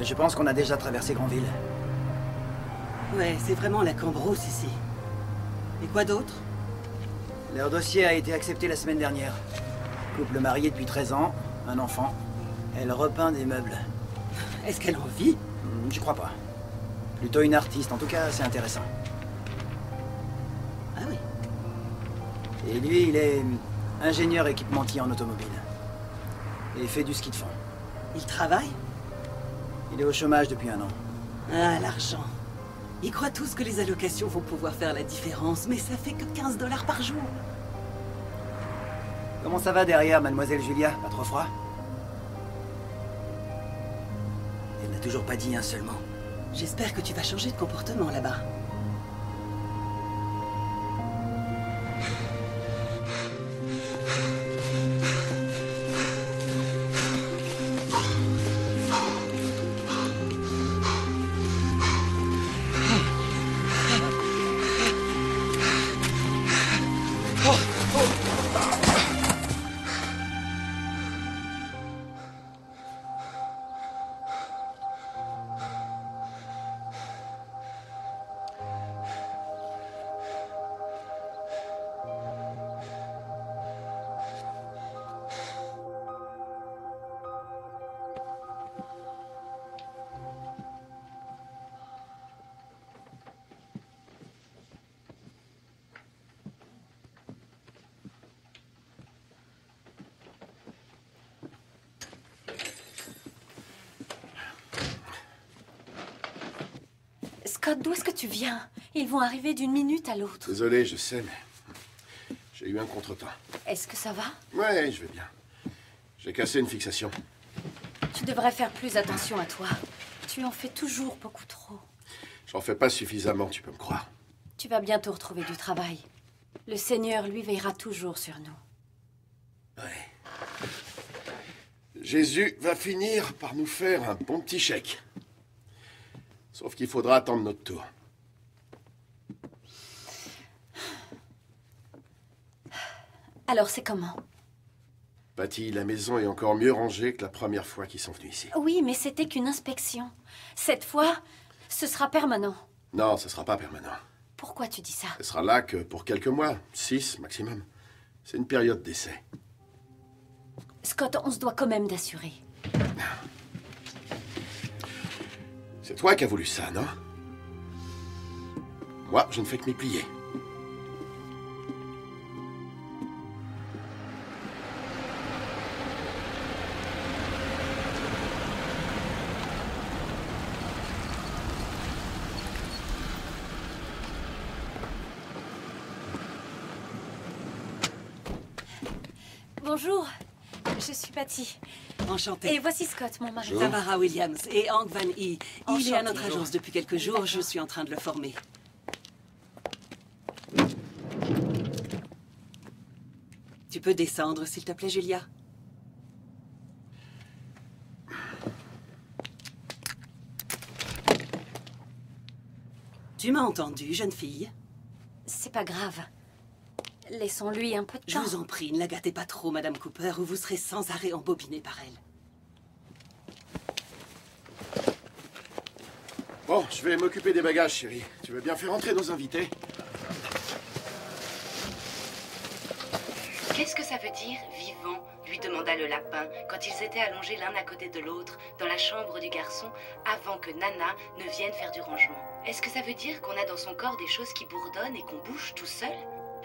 Je pense qu'on a déjà traversé Granville. Ouais, c'est vraiment la cambrousse ici. Et quoi d'autre? Leur dossier a été accepté la semaine dernière. Couple marié depuis 13 ans, un enfant. Elle repeint des meubles. Est-ce qu'elle en vit? Je crois pas. Plutôt une artiste, en tout cas, c'est intéressant. Ah oui. Et lui, il est ingénieur équipementier en automobile. Et fait du ski de fond. Il travaille? Il est au chômage depuis 1 an. Ah, l'argent. Ils croient tous que les allocations vont pouvoir faire la différence, mais ça fait que 15 $ par jour. Comment ça va derrière, mademoiselle Julia? Pas trop froid? Elle n'a toujours pas dit un seul mot. J'espère que tu vas changer de comportement là-bas. Scott, d'où est-ce que tu viens? Ils vont arriver d'une minute à l'autre. Désolé, je sais, mais j'ai eu un contretemps. Est-ce que ça va? Ouais, je vais bien. J'ai cassé une fixation. Tu devrais faire plus attention à toi. Tu en fais toujours beaucoup trop. J'en fais pas suffisamment, tu peux me croire. Tu vas bientôt retrouver du travail. Le Seigneur, lui, veillera toujours sur nous. Ouais. Jésus va finir par nous faire un bon petit chèque. Sauf qu'il faudra attendre notre tour. Alors, c'est comment? Patty, la maison est encore mieux rangée que la première fois qu'ils sont venus ici. Oui, mais c'était qu'une inspection. Cette fois, ce sera permanent. Non, ce sera pas permanent. Pourquoi tu dis ça? Elle sera là que pour quelques mois, 6 maximum. C'est une période d'essai. Scott, on se doit quand même d'assurer. C'est toi qui as voulu ça, non? Moi, je ne fais que m'y plier. Bonjour, je suis Patty. Enchantée. Et voici Scott, mon mari. Tamara Williams et Hank Van E. Il est à Enchanté. notre agence depuis quelques jours, je suis en train de le former. Tu peux descendre, s'il te plaît, Julia? Tu m'as entendu, jeune fille? C'est pas grave. Laissons-lui un peu de Je temps. vous en prie, ne la gâtez pas trop, Madame Cooper, ou vous serez sans arrêt embobinée par elle. Bon, je vais m'occuper des bagages, chérie. Tu veux bien faire entrer nos invités? Qu'est-ce que ça veut dire, vivant? Lui demanda le lapin, quand ils étaient allongés l'un à côté de l'autre dans la chambre du garçon, avant que Nana ne vienne faire du rangement. Est-ce que ça veut dire qu'on a dans son corps des choses qui bourdonnent et qu'on bouge tout seul?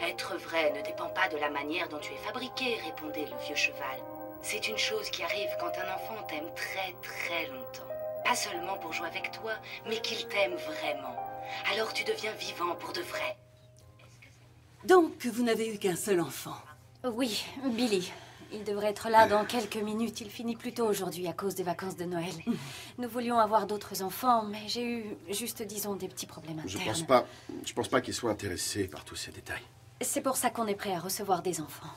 Être vrai ne dépend pas de la manière dont tu es fabriqué, répondait le vieux cheval. C'est une chose qui arrive quand un enfant t'aime très très longtemps. Pas seulement pour jouer avec toi, mais qu'il t'aime vraiment. Alors tu deviens vivant pour de vrai. Donc, vous n'avez eu qu'un seul enfant. Oui, Billy. Il devrait être là dans quelques minutes. Il finit plus tôt aujourd'hui à cause des vacances de Noël. Nous voulions avoir d'autres enfants, mais j'ai eu juste, disons, des petits problèmes internes. Je pense pas qu'il soit intéressé par tous ces détails. C'est pour ça qu'on est prêt à recevoir des enfants.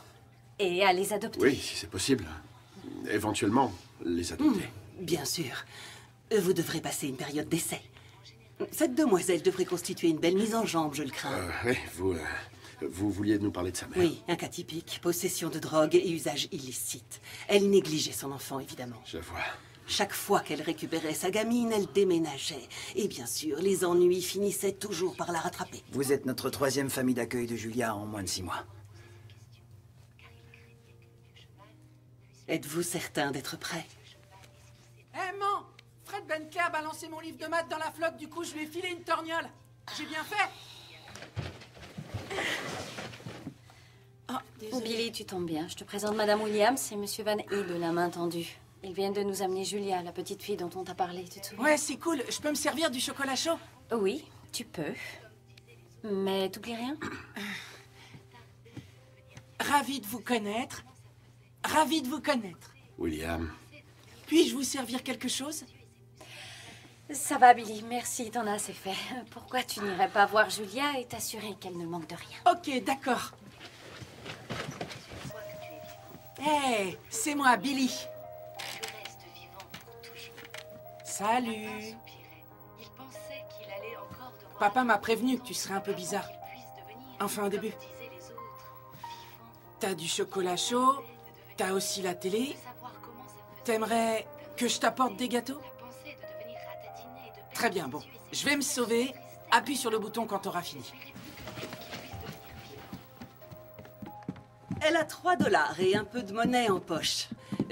Et à les adopter. Oui, si c'est possible. Éventuellement, les adopter. Bien sûr. Vous devrez passer une période d'essai. Cette demoiselle devrait constituer une belle mise en jambe, je le crains. Oui, vous vouliez nous parler de sa mère. Oui, un cas typique. Possession de drogue et usage illicite. Elle négligeait son enfant, évidemment. Je vois. Chaque fois qu'elle récupérait sa gamine, elle déménageait. Et bien sûr, les ennuis finissaient toujours par la rattraper. Vous êtes notre 3e famille d'accueil de Julia en moins de 6 mois. Êtes-vous certain d'être prêt? Eh, man! Fred Benke a balancé mon livre de maths dans la flotte, du coup je lui ai filé une torgnole. J'ai bien fait? Oh, désolé. Billy, tu tombes bien. Je te présente Madame Williams et Monsieur Van E de la main tendue. Ils viennent de nous amener Julia, la petite fille dont on t'a parlé, tu te souviens? Ouais, c'est cool. Je peux me servir du chocolat chaud? Oui, tu peux. Mais t'oublies rien? Ravi de vous connaître. Ravi de vous connaître. William, Puis-je vous servir quelque chose? Ça va, Billy. Merci, t'en as assez fait. Pourquoi tu n'irais pas voir Julia et t'assurer qu'elle ne manque de rien? Ok, d'accord. Hey, c'est moi, Billy. Salut. Papa m'a prévenu que tu serais un peu bizarre. Enfin, au début. T'as du chocolat chaud, t'as aussi la télé. T'aimerais que je t'apporte des gâteaux? Très bien, bon. Je vais me sauver. Appuie sur le bouton quand t'auras fini. Elle a 3 $ et un peu de monnaie en poche.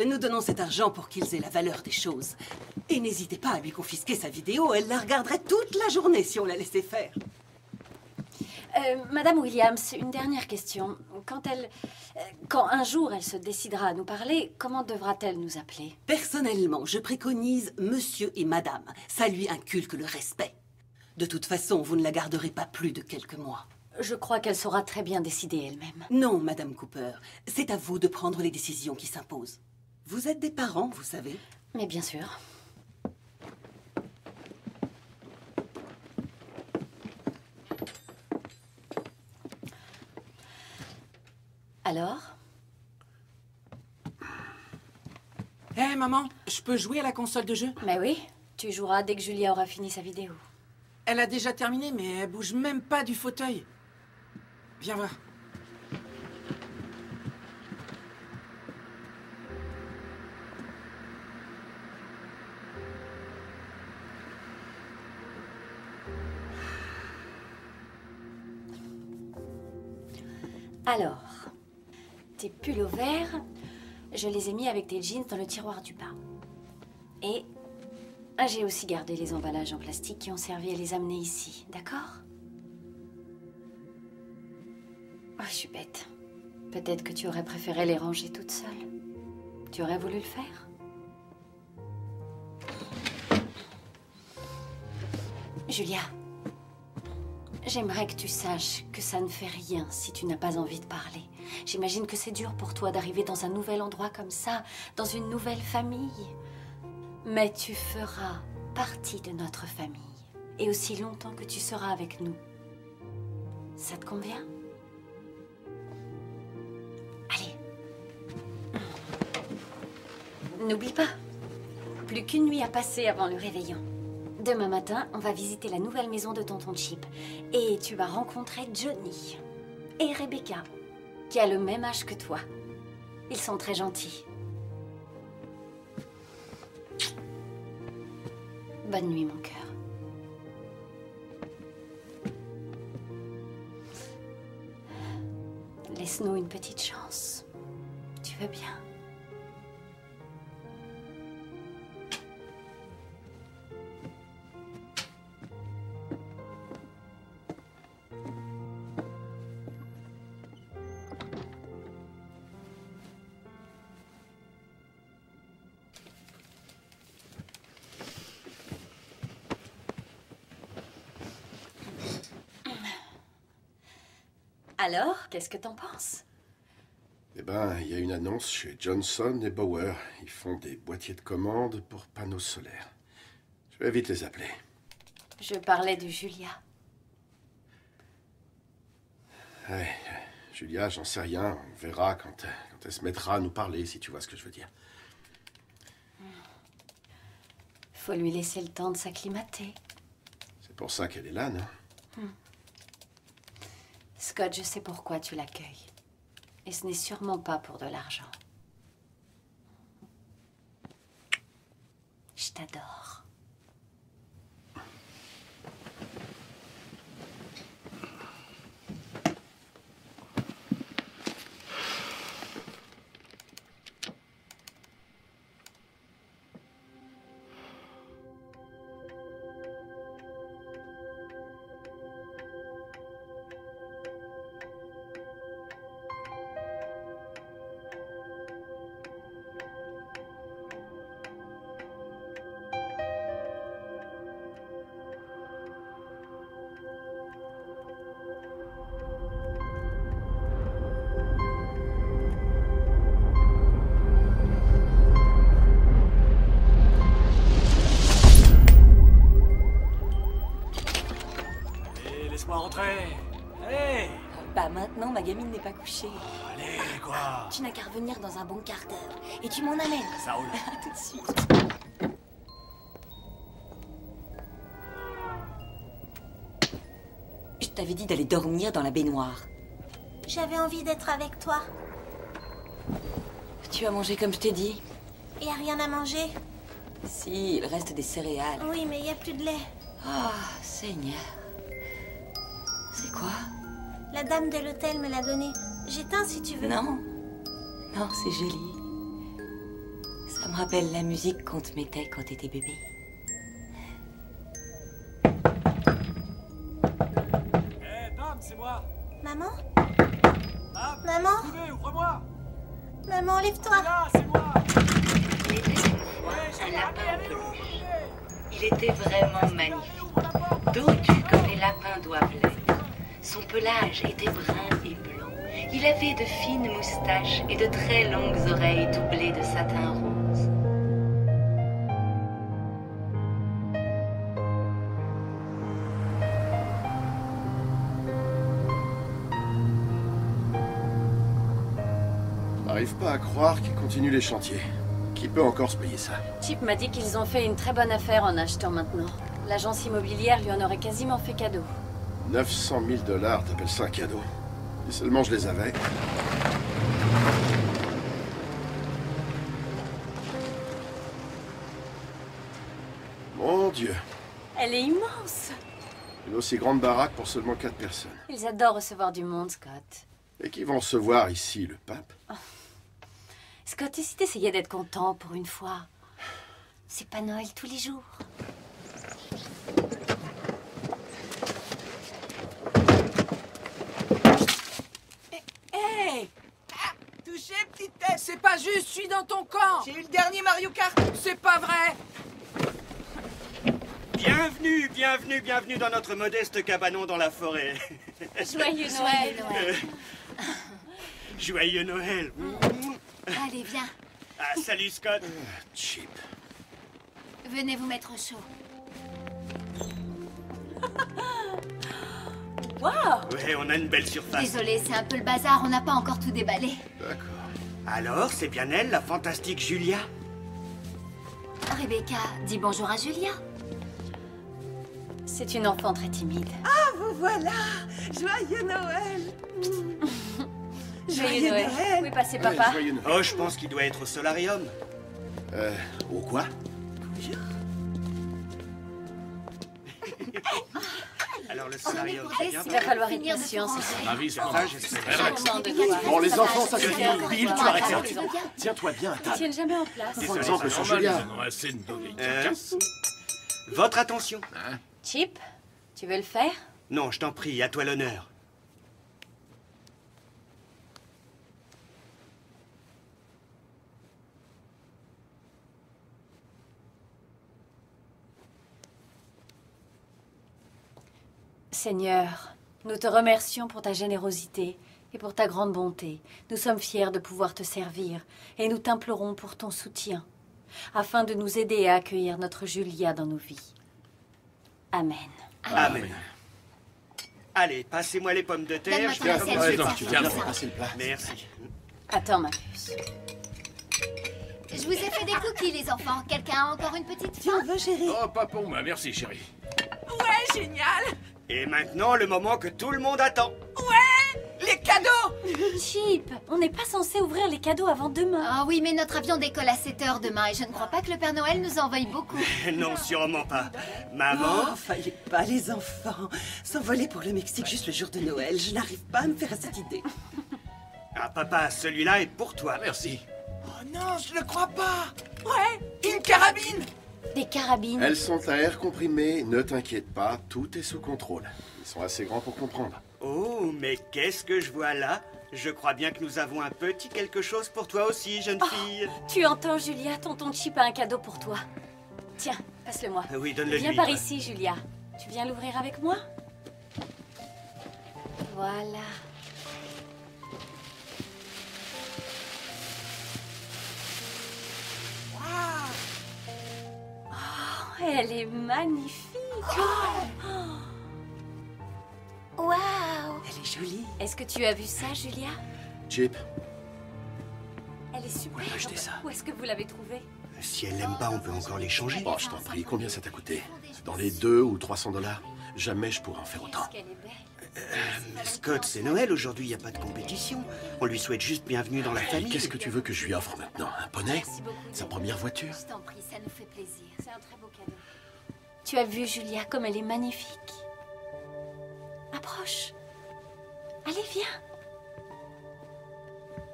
Nous donnons cet argent pour qu'ils aient la valeur des choses. Et n'hésitez pas à lui confisquer sa vidéo, elle la regarderait toute la journée si on la laissait faire. Madame Williams, une dernière question. Quand un jour elle se décidera à nous parler, comment devra-t-elle nous appeler? Personnellement, je préconise monsieur et madame. Ça lui inculque le respect. De toute façon, vous ne la garderez pas plus de quelques mois. Je crois qu'elle saura très bien décider elle-même. Non, madame Cooper. C'est à vous de prendre les décisions qui s'imposent. Vous êtes des parents, vous savez. Mais bien sûr. Alors? Hé, maman, je peux jouer à la console de jeu? Mais oui, tu joueras dès que Julia aura fini sa vidéo. Elle a déjà terminé, mais elle bouge même pas du fauteuil. Viens voir. Alors, tes pulls verts, je les ai mis avec tes jeans dans le tiroir du bas. Et j'ai aussi gardé les emballages en plastique qui ont servi à les amener ici, d'accord? Oh, je suis bête. Peut-être que tu aurais préféré les ranger toute seule. Tu aurais voulu le faire? Julia, j'aimerais que tu saches que ça ne fait rien si tu n'as pas envie de parler. J'imagine que c'est dur pour toi d'arriver dans un nouvel endroit comme ça, dans une nouvelle famille. Mais tu feras partie de notre famille. Et aussi longtemps que tu seras avec nous. Ça te convient? Allez. N'oublie pas, plus qu'une nuit à passer avant le réveillon. Demain matin, on va visiter la nouvelle maison de tonton Chip. Et tu vas rencontrer Johnny et Rebecca, qui a le même âge que toi. Ils sont très gentils. Bonne nuit, mon cœur. Laisse-nous une petite chance. Tu veux bien? Alors, qu'est-ce que t'en penses? eh ben, il y a une annonce chez Johnson et Bauer. Ils font des boîtiers de commande pour panneaux solaires. Je vais vite les appeler. Je parlais de Julia. Ouais, Julia, j'en sais rien. On verra quand elle se mettra à nous parler, si tu vois ce que je veux dire. Faut lui laisser le temps de s'acclimater. C'est pour ça qu'elle est là, non? Scott, je sais pourquoi tu l'accueilles. Et ce n'est sûrement pas pour de l'argent. t'adore. Rentrer. Allez. Bah maintenant, ma gamine n'est pas couchée. Allez, quoi. Tu n'as qu'à revenir dans un bon quart d'heure. Et tu m'en amènes. Ça roule. À tout de suite. Je t'avais dit d'aller dormir dans la baignoire. J'avais envie d'être avec toi. Tu as mangé comme je t'ai dit? Il n'y a rien à manger? Si, il reste des céréales. Oui, mais il n'y a plus de lait. Ah, Seigneur. C'est quoi? La dame de l'hôtel me l'a donné. J'éteins si tu veux. Non. Non, c'est joli. Ça me rappelle la musique qu'on te mettait quand t'étais bébé. Hé, Dom, c'est moi. Maman? Dom, Maman? ouvre-moi. Maman, lève-toi. Là, c'est moi. Il était un lapin en peluche. Il était vraiment magnifique. Dodu comme les lapins doivent l'être. Son pelage était brun et blanc. Il avait de fines moustaches et de très longues oreilles doublées de satin rose. J'arrive pas à croire qu'ils continuent les chantiers. Qui peut encore se payer ça? Chip m'a dit qu'ils ont fait une très bonne affaire en achetant maintenant. L'agence immobilière lui en aurait quasiment fait cadeau. 900 000 $, t'appelles ça un cadeau? Si seulement je les avais. Mon Dieu. Elle est immense. Une aussi grande baraque pour seulement 4 personnes. Ils adorent recevoir du monde, Scott. Et qui vont recevoir ici, le pape? Scott, et si t'essayais d'être content pour une fois? C'est pas Noël tous les jours. Hé! Touché, petite tête! C'est pas juste, je suis dans ton camp! J'ai eu le dernier Mario Kart! C'est pas vrai! Bienvenue, bienvenue, bienvenue dans notre modeste cabanon dans la forêt. Joyeux Noël. Joyeux Noël. Allez, viens. Ah, salut Scott. Chip. Venez vous mettre chaud. Waouh! Ouais, on a une belle surface. Désolée, c'est un peu le bazar, on n'a pas encore tout déballé. D'accord. Alors, c'est bien elle, la fantastique Julia? Rebecca, dis bonjour à Julia. C'est une enfant très timide. Ah, vous voilà! Joyeux Noël! Joyeux Noël. Où est passé papa? Joyeux Noël. Oh, je pense qu'il doit être au solarium. Au quoi? Alors, le solarium, c'est bien. Il va falloir être patient, c'est ça. Ravi, c'est Ça, j'espère. Bon, les enfants, ça suffit. Bill, tu arrêtes ça. Tiens-toi bien à Ils table. tiennent jamais en place. Par exemple, sur Julia. Ils en ont assez de donner. Votre attention. Chip, tu veux le faire? Non, je t'en prie, à toi l'honneur. Seigneur, nous te remercions pour ta générosité et pour ta grande bonté. Nous sommes fiers de pouvoir te servir et nous t'implorons pour ton soutien, afin de nous aider à accueillir notre Julia dans nos vies. Amen. Amen. Allez, passez-moi les pommes de terre. Donne-moi Je ton vais assiette, commencer je par- tiens. Tiens, on va passer le plat. Merci. Attends, ma puce. Je vous ai fait des cookies, les enfants. Quelqu'un a encore une petite Tu en veux, chérie? Oh, pas pour moi, merci, chérie. Ouais, génial! Et maintenant, le moment que tout le monde attend. Ouais! les cadeaux! Chip, on n'est pas censé ouvrir les cadeaux avant demain. Ah oui, mais notre avion décolle à 7 h demain et je ne crois pas que le Père Noël nous en veuille beaucoup. Non, sûrement pas. Maman? Oh, fallait pas, les enfants. S'envoler pour le Mexique juste le jour de Noël. Je n'arrive pas à me faire à cette idée. Ah, papa, celui-là est pour toi. Merci. Oh non, je ne crois pas! Ouais, une carabine! Des carabines. Elles sont à air comprimé, ne t'inquiète pas, tout est sous contrôle. Ils sont assez grands pour comprendre. Oh, mais qu'est-ce que je vois là? Je crois bien que nous avons un petit quelque chose pour toi aussi, jeune fille. Tu entends, Julia? Tonton Chip a un cadeau pour toi. Tiens, passe-le-moi. Oui, donne-le lui. Viens par ici, Julia. Tu viens l'ouvrir avec moi? Voilà. Oh, elle est magnifique. Waouh! Elle est jolie. Est-ce que tu as vu ça, Julia? Chip, Elle est super. On va acheter ça. Où est-ce que vous l'avez trouvée? Si elle l'aime pas, on peut encore l'échanger. oh, je t'en prie, combien ça t'a coûté? Dans les 200 ou 300 $? Jamais je pourrais en faire autant. Qu'est-ce qu'elle est belle. Mais Scott, c'est Noël aujourd'hui, il n'y a pas de compétition. On lui souhaite juste bienvenue dans la famille. Qu'est-ce que tu veux que je lui offre maintenant? Un poney? Merci beaucoup. Sa première voiture? Je t'en prie, ça nous fait plaisir. C'est un très beau cadeau. Tu as vu, Julia, comme elle est magnifique. Approche. Allez, viens.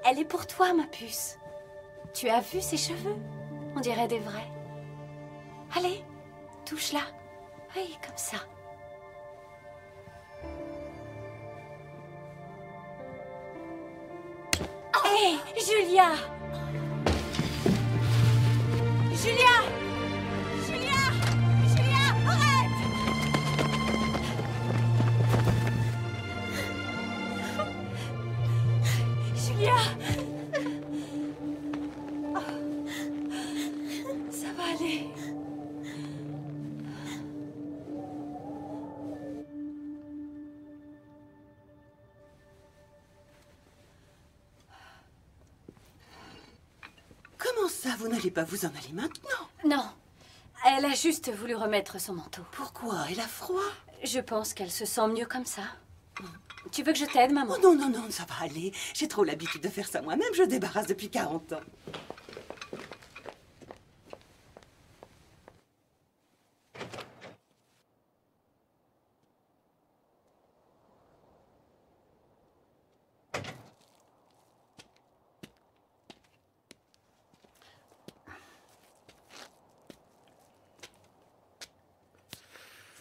Elle est pour toi, ma puce. Tu as vu ses cheveux? On dirait des vrais. Allez, touche-la. Oui, comme ça. Hé, Julia! Julia! Julia! Julia, arrête! Julia! Ça va aller. Comment ça, vous n'allez pas vous en aller maintenant? Non, elle a juste voulu remettre son manteau. Pourquoi? Elle a froid? Je pense qu'elle se sent mieux comme ça. Tu veux que je t'aide, maman? Oh non, non, non, ça va aller. J'ai trop l'habitude de faire ça moi-même. Je débarrasse depuis 40 ans.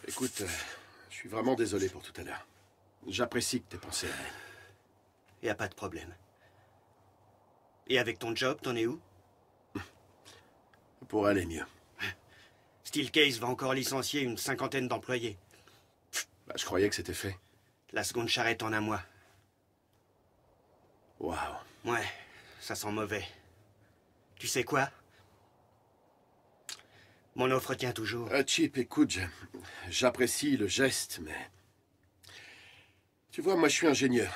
Écoute, je suis vraiment désolé pour tout à l'heure. J'apprécie que t'aies pensé à elle. Y a pas de problème. Et avec ton job, t'en es où? Pour aller mieux. Steelcase va encore licencier une 50aine d'employés. Bah, je croyais que c'était fait. La seconde charrette en un mois. Waouh. Ouais, ça sent mauvais. Tu sais quoi? Mon offre tient toujours. Chip, écoute, j'apprécie le geste, mais... Tu vois, moi je suis ingénieur,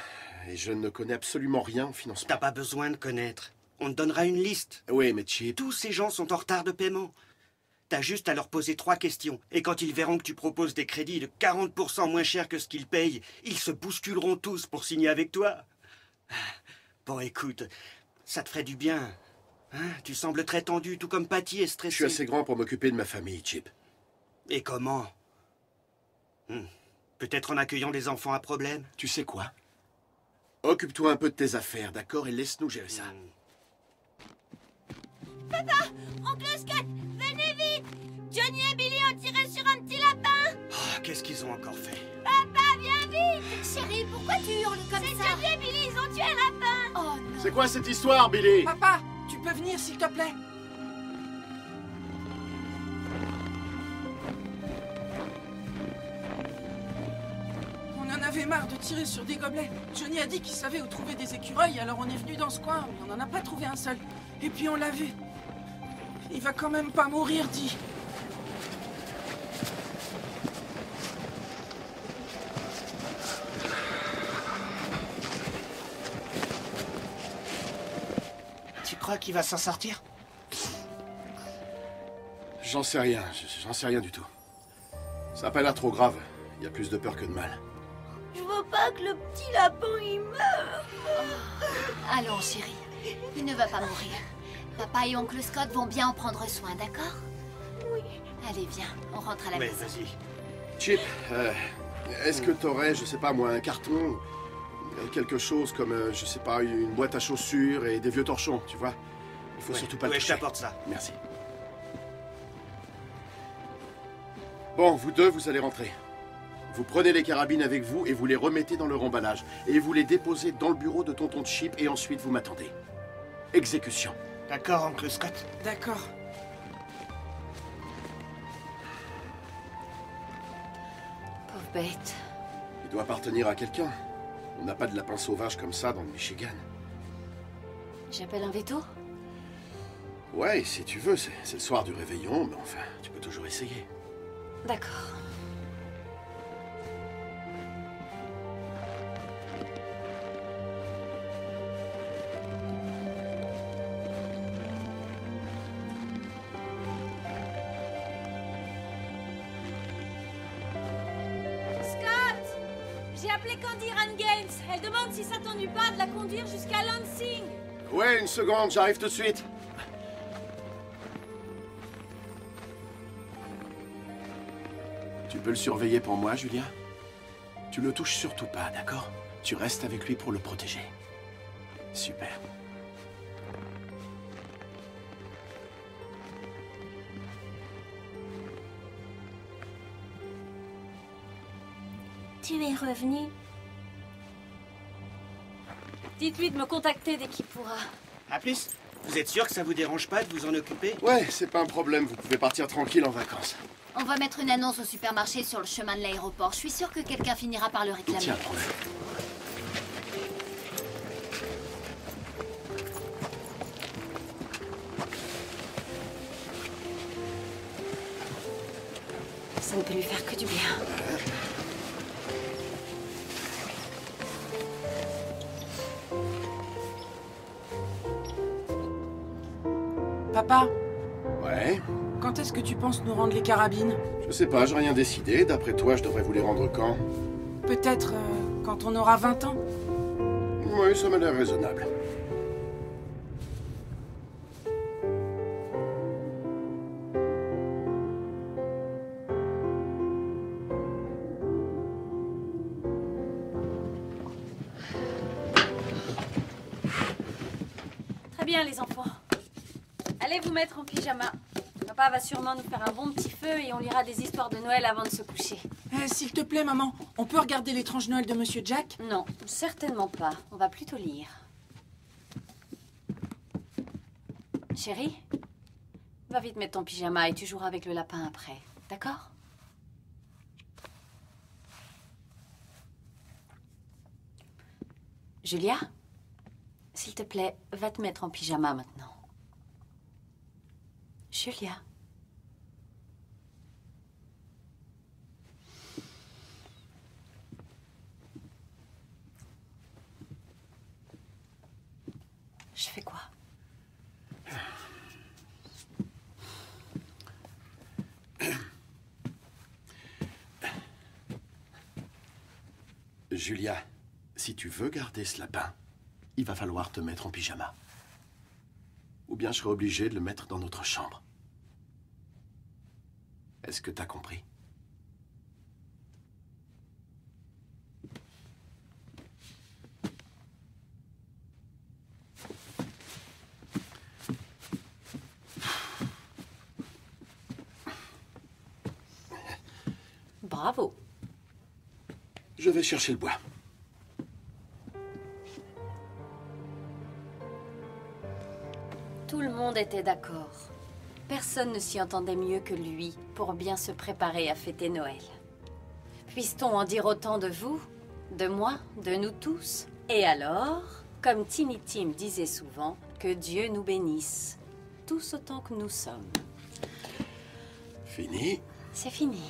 et je ne connais absolument rien en financement. T'as pas besoin de connaître. On te donnera une liste. Oui, mais Chip... Tous ces gens sont en retard de paiement. T'as juste à leur poser 3 questions. Et quand ils verront que tu proposes des crédits de 40% moins cher que ce qu'ils payent, ils se bousculeront tous pour signer avec toi. Bon, écoute, ça te ferait du bien. Hein? Tu sembles très tendu, tout comme Patty est stressé. Je suis assez grand pour m'occuper de ma famille, Chip. Et comment? Peut-être en accueillant des enfants à problème? Tu sais quoi? Occupe-toi un peu de tes affaires, d'accord? Et laisse-nous gérer ça. Papa! Oncle Scott! Venez vite! Johnny et Billy ont tiré sur un petit lapin! Oh, qu'est-ce qu'ils ont encore fait? Papa, viens vite! Chérie, pourquoi tu hurles comme ça? C'est Johnny et Billy, ils ont tué un lapin! Oh non! C'est quoi cette histoire, Billy? Papa, tu peux venir s'il te plaît? On en avait marre de tirer sur des gobelets. Johnny a dit qu'il savait où trouver des écureuils, alors on est venu dans ce coin, mais on n'en a pas trouvé un seul. Et puis on l'a vu. Il va quand même pas mourir, dit. Tu crois qu'il va s'en sortir? J'en sais rien, j'en sais rien du tout. Ça a pas l'air trop grave. Il y a plus de peur que de mal. Je veux pas que le petit lapin il meurt. Allons, chérie. Il ne va pas mourir. Papa et oncle Scott vont bien en prendre soin, d'accord? Oui. Allez, viens, on rentre à la maison. vas-y. Chip, est-ce que t'aurais, je sais pas moi, un carton, quelque chose comme, je sais pas, une boîte à chaussures et des vieux torchons, tu vois? Il faut surtout pas le je toucher. t'apporte ça. Merci. Bon, vous deux, vous allez rentrer. Vous prenez les carabines avec vous et vous les remettez dans leur emballage. Et vous les déposez dans le bureau de tonton Chip et ensuite vous m'attendez. Exécution. D'accord, oncle Scott? D'accord. Pauvre bête. Il doit appartenir à quelqu'un. On n'a pas de lapin sauvage comme ça dans le Michigan. J'appelle un veto? Ouais, si tu veux, c'est le soir du réveillon, mais enfin, tu peux toujours essayer. D'accord. Scott! J'ai appelé Candy Rangains. Elle demande si ça t'ennuie pas de la conduire jusqu'à Lansing. Ouais, une seconde, j'arrive tout de suite. Tu peux le surveiller pour moi, Julia? Tu le touches surtout pas, d'accord? Tu restes avec lui pour le protéger. Super. Tu es revenu. Dites-lui de me contacter dès qu'il pourra. À plus. Vous êtes sûr que ça vous dérange pas de vous en occuper? Ouais, c'est pas un problème, vous pouvez partir tranquille en vacances. On va mettre une annonce au supermarché sur le chemin de l'aéroport. Je suis sûre que quelqu'un finira par le réclamer. Tiens, prends-le. Ça ne peut lui faire que du bien. Papa, Ouais? quand est-ce que tu penses nous rendre les carabines? Je sais pas, j'ai rien décidé. D'après toi, je devrais vous les rendre quand? Peut-être quand on aura 20 ans. Oui, ça m'a l'air raisonnable. Très bien, les enfants. Allez vous mettre en pyjama. Papa va sûrement nous faire un bon petit feu et on lira des histoires de Noël avant de se coucher. S'il te plaît, maman, on peut regarder l'étrange Noël de Monsieur Jack? Non, certainement pas. On va plutôt lire. Chérie, va vite mettre ton pyjama et tu joueras avec le lapin après. D'accord? Julia, s'il te plaît, va te mettre en pyjama maintenant. Julia. Je fais quoi? Julia, si tu veux garder ce lapin, il va falloir te mettre en pyjama. Ou bien je serai obligé de le mettre dans notre chambre. Est-ce que t'as compris? Bravo. Je vais chercher le bois. Tout le monde était d'accord. Personne ne s'y entendait mieux que lui pour bien se préparer à fêter Noël. Puisse-t-on en dire autant de vous, de moi, de nous tous? Et alors, comme Tiny Tim disait souvent, que Dieu nous bénisse, tous autant que nous sommes. Fini. C'est fini.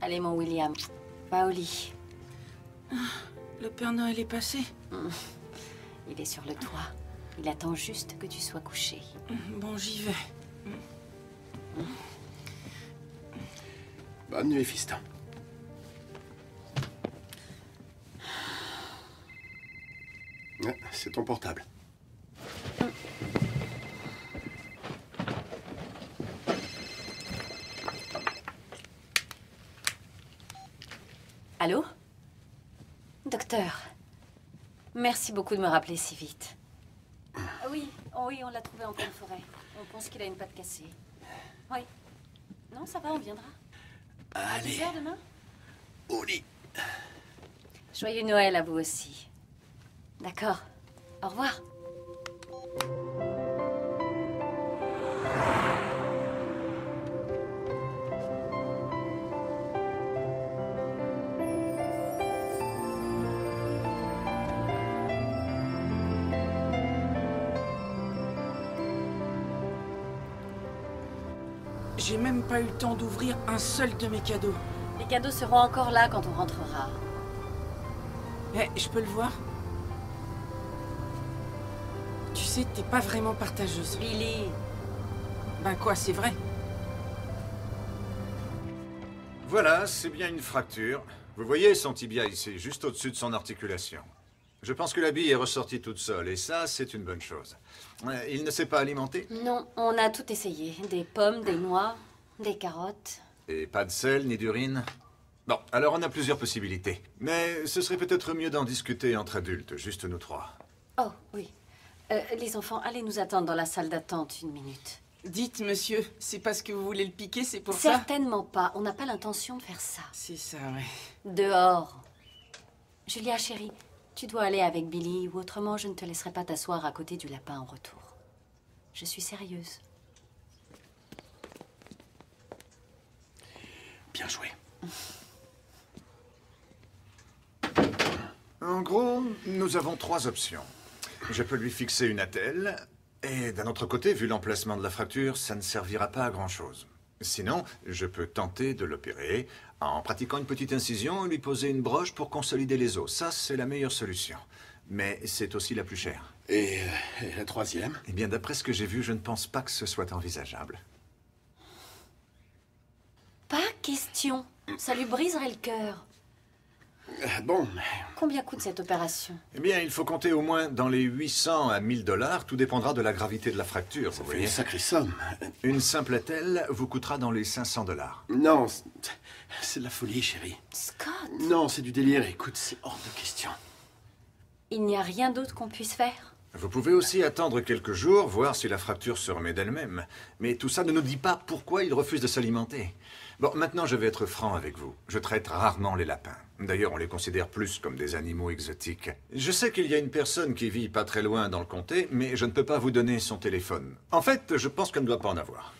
Allez, mon William, va au lit. Le Père Noël est passé. Il est sur le toit. Il attend juste que tu sois couché. Bon, j'y vais. Bonne nuit, fiston. c'est ton portable. Allô? Docteur, merci beaucoup de me rappeler si vite. Oui, on l'a trouvé en pleine forêt. On pense qu'il a une patte cassée. Oui. Non, ça va, on viendra. À 10h demain? Au lit. Joyeux Noël à vous aussi. D'accord. Au revoir. J'ai même pas eu le temps d'ouvrir un seul de mes cadeaux. Les cadeaux seront encore là quand on rentrera. Eh, je peux le voir? Tu sais, t'es pas vraiment partageuse. Billy. Ben quoi, c'est vrai? Voilà, c'est bien une fracture. Vous voyez son tibia ici, juste au-dessus de son articulation. Je pense que la bille est ressortie toute seule, et ça, c'est une bonne chose. Il ne s'est pas alimenté? Non, on a tout essayé. Des pommes, des noix, des carottes. Et pas de sel ni d'urine? Bon, alors on a plusieurs possibilités. Mais ce serait peut-être mieux d'en discuter entre adultes, juste nous trois. Oh, oui. Les enfants, allez nous attendre dans la salle d'attente 1 minute. Dites, monsieur, c'est parce que vous voulez le piquer, c'est pour ça? Certainement pas. On n'a pas l'intention de faire ça. C'est ça, ouais. Dehors. Julia, chérie, tu dois aller avec Billy, ou autrement je ne te laisserai pas t'asseoir à côté du lapin en retour. Je suis sérieuse. Bien joué. En gros, nous avons 3 options. Je peux lui fixer une attelle, et d'un autre côté, vu l'emplacement de la fracture, ça ne servira pas à grand-chose. Sinon, je peux tenter de l'opérer en pratiquant une petite incision et lui poser une broche pour consolider les os. Ça, c'est la meilleure solution. Mais c'est aussi la plus chère. Et la troisième? Eh bien, d'après ce que j'ai vu, je ne pense pas que ce soit envisageable. Pas question. Ça lui briserait le cœur. Bon. Combien coûte cette opération? Eh bien, il faut compter au moins dans les 800 à 1000 $. Tout dépendra de la gravité de la fracture, vous voyez. Une sacrée somme. Une simple attelle vous coûtera dans les 500 $. Non, c'est de la folie, chérie. Scott! Non, c'est du délire. Écoute, c'est hors de question. Il n'y a rien d'autre qu'on puisse faire? Vous pouvez aussi attendre quelques jours, voir si la fracture se remet d'elle-même. Mais tout ça ne nous dit pas pourquoi il refuse de s'alimenter. Bon, maintenant je vais être franc avec vous. Je traite rarement les lapins. D'ailleurs, on les considère plus comme des animaux exotiques. Je sais qu'il y a une personne qui vit pas très loin dans le comté, mais je ne peux pas vous donner son téléphone. En fait, je pense qu'elle ne doit pas en avoir.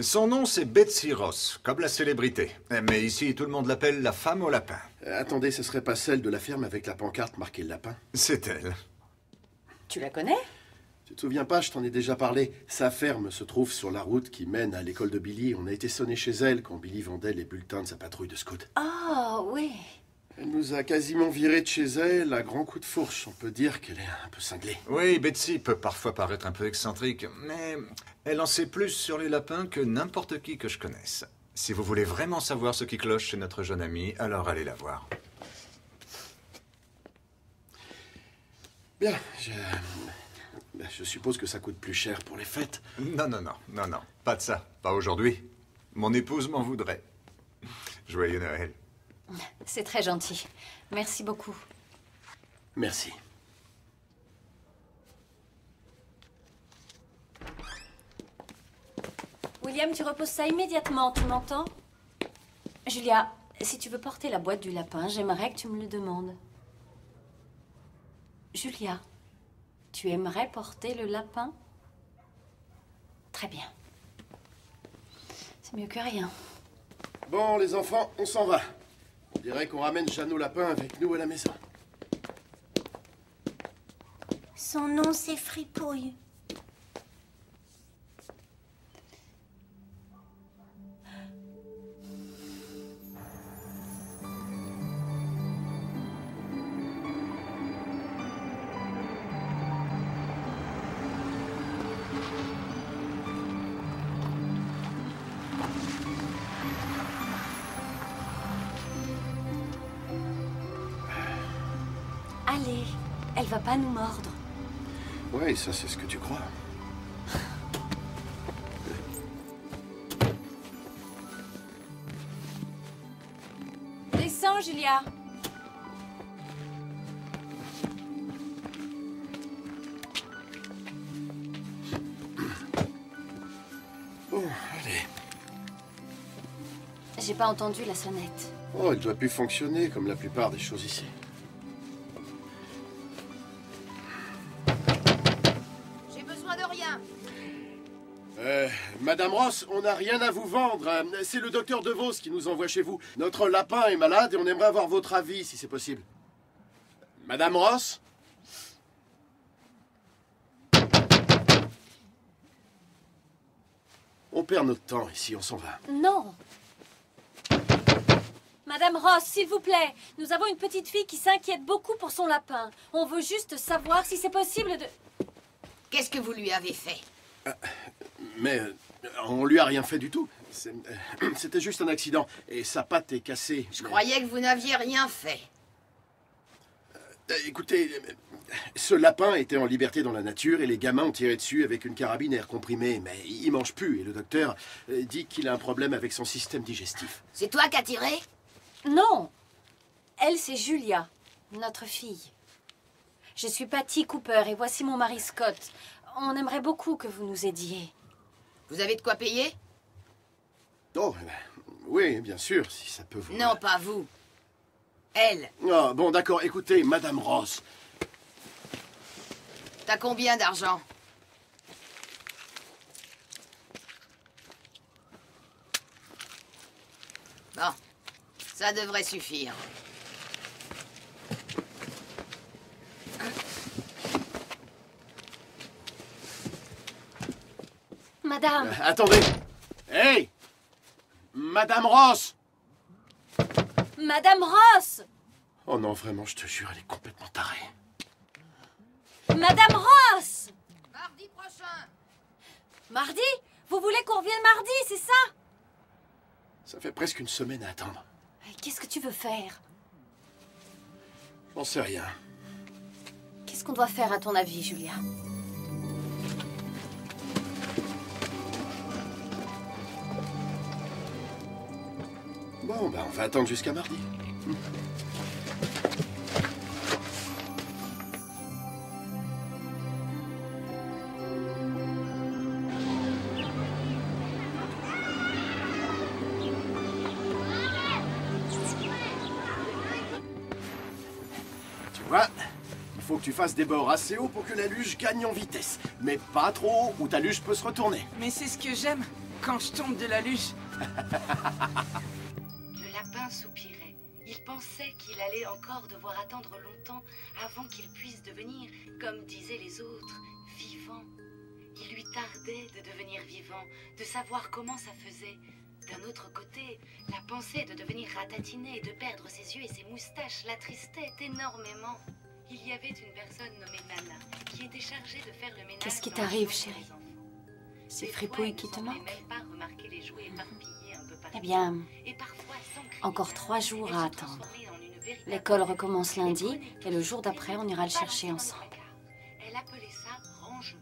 Son nom, c'est Betsy Ross, comme la célébrité. Mais ici, tout le monde l'appelle la femme au lapin. Attendez, ce serait pas celle de la ferme avec la pancarte marquée le lapin? C'est elle. Tu la connais? Tu te souviens pas, je t'en ai déjà parlé. Sa ferme se trouve sur la route qui mène à l'école de Billy. On a été sonné chez elle quand Billy vendait les bulletins de sa patrouille de scouts. Ah, oui. Elle nous a quasiment virés de chez elle à grands coups de fourche. On peut dire qu'elle est un peu cinglée. Oui, Betsy peut parfois paraître un peu excentrique, mais elle en sait plus sur les lapins que n'importe qui que je connaisse. Si vous voulez vraiment savoir ce qui cloche chez notre jeune amie, alors allez la voir. Bien, je suppose que ça coûte plus cher pour les fêtes. Non, pas de ça, pas aujourd'hui. Mon épouse m'en voudrait. Joyeux Noël. C'est très gentil. Merci beaucoup. Merci. William, tu reposes ça immédiatement, tu m'entends? Julia, si tu veux porter la boîte du lapin, j'aimerais que tu me le demandes. Julia, tu aimerais porter le lapin? Très bien. C'est mieux que rien. Bon, les enfants, on s'en va. On dirait qu'on ramène Jeannot Lapin avec nous à la maison. Son nom, c'est Fripouille. Allez, elle va pas nous mordre. Ouais, ça c'est ce que tu crois. Descends, Julia. Bon, allez. J'ai pas entendu la sonnette. Oh, elle doit plus fonctionner comme la plupart des choses ici. J'ai besoin de rien. Madame Ross, on n'a rien à vous vendre. C'est le docteur DeVos qui nous envoie chez vous. Notre lapin est malade et on aimerait avoir votre avis, si c'est possible. Madame Ross? On perd notre temps ici, on s'en va. Non. Madame Ross, s'il vous plaît, nous avons une petite fille qui s'inquiète beaucoup pour son lapin. On veut juste savoir si c'est possible de... Qu'est-ce que vous lui avez fait? Mais on lui a rien fait du tout. C'était juste un accident. Et sa patte est cassée. Je croyais que vous n'aviez rien fait. Écoutez, ce lapin était en liberté dans la nature et les gamins ont tiré dessus avec une carabine à air comprimé. Mais il mange plus et le docteur dit qu'il a un problème avec son système digestif. C'est toi qui as tiré? Non. Elle, c'est Julia, notre fille. Je suis Patty Cooper et voici mon mari Scott. On aimerait beaucoup que vous nous aidiez. Vous avez de quoi payer? Oh, oui, bien sûr, si ça peut vous... Non, pas vous. Elle. Oh, bon, d'accord, écoutez, Madame Ross. T'as combien d'argent? Bon, ça devrait suffire. Madame. Attendez. Hey! Madame Ross! Madame Ross! Oh non, vraiment, je te jure, elle est complètement tarée. Madame Ross! Mardi prochain. Mardi? Vous voulez qu'on revienne mardi, c'est ça? Ça fait presque une semaine à attendre. Qu'est-ce que tu veux faire? J'en sais rien. Qu'est-ce qu'on doit faire à ton avis, Julia? Bon, ben, on va attendre jusqu'à mardi. Tu vois, il faut que tu fasses des bords assez hauts pour que la luge gagne en vitesse. Mais pas trop haut, ou ta luge peut se retourner. Mais c'est ce que j'aime, quand je tombe de la luge. Le lapin soupirait. Il pensait qu'il allait encore devoir attendre longtemps avant qu'il puisse devenir, comme disaient les autres, vivant. Il lui tardait de devenir vivant, de savoir comment ça faisait. D'un autre côté, la pensée de devenir ratatiné et de perdre ses yeux et ses moustaches l'attristait énormément. Il y avait une personne nommée Nana qui était chargée de faire le ménage. Qu'est-ce qui dans la t'arrive, chambre chérie? des enfants. C'est Des Fripouille fois, qui il te ne manque? semblait même pas remarquer les jouets éparpillés un peu partout. Eh bien, Et parfois, sans crier, encore 3 jours elle à se attendre. transformait en une véritable L'école recommence lundi et le jour d'après, on ira le chercher ensemble. Elle appelait ça rangement.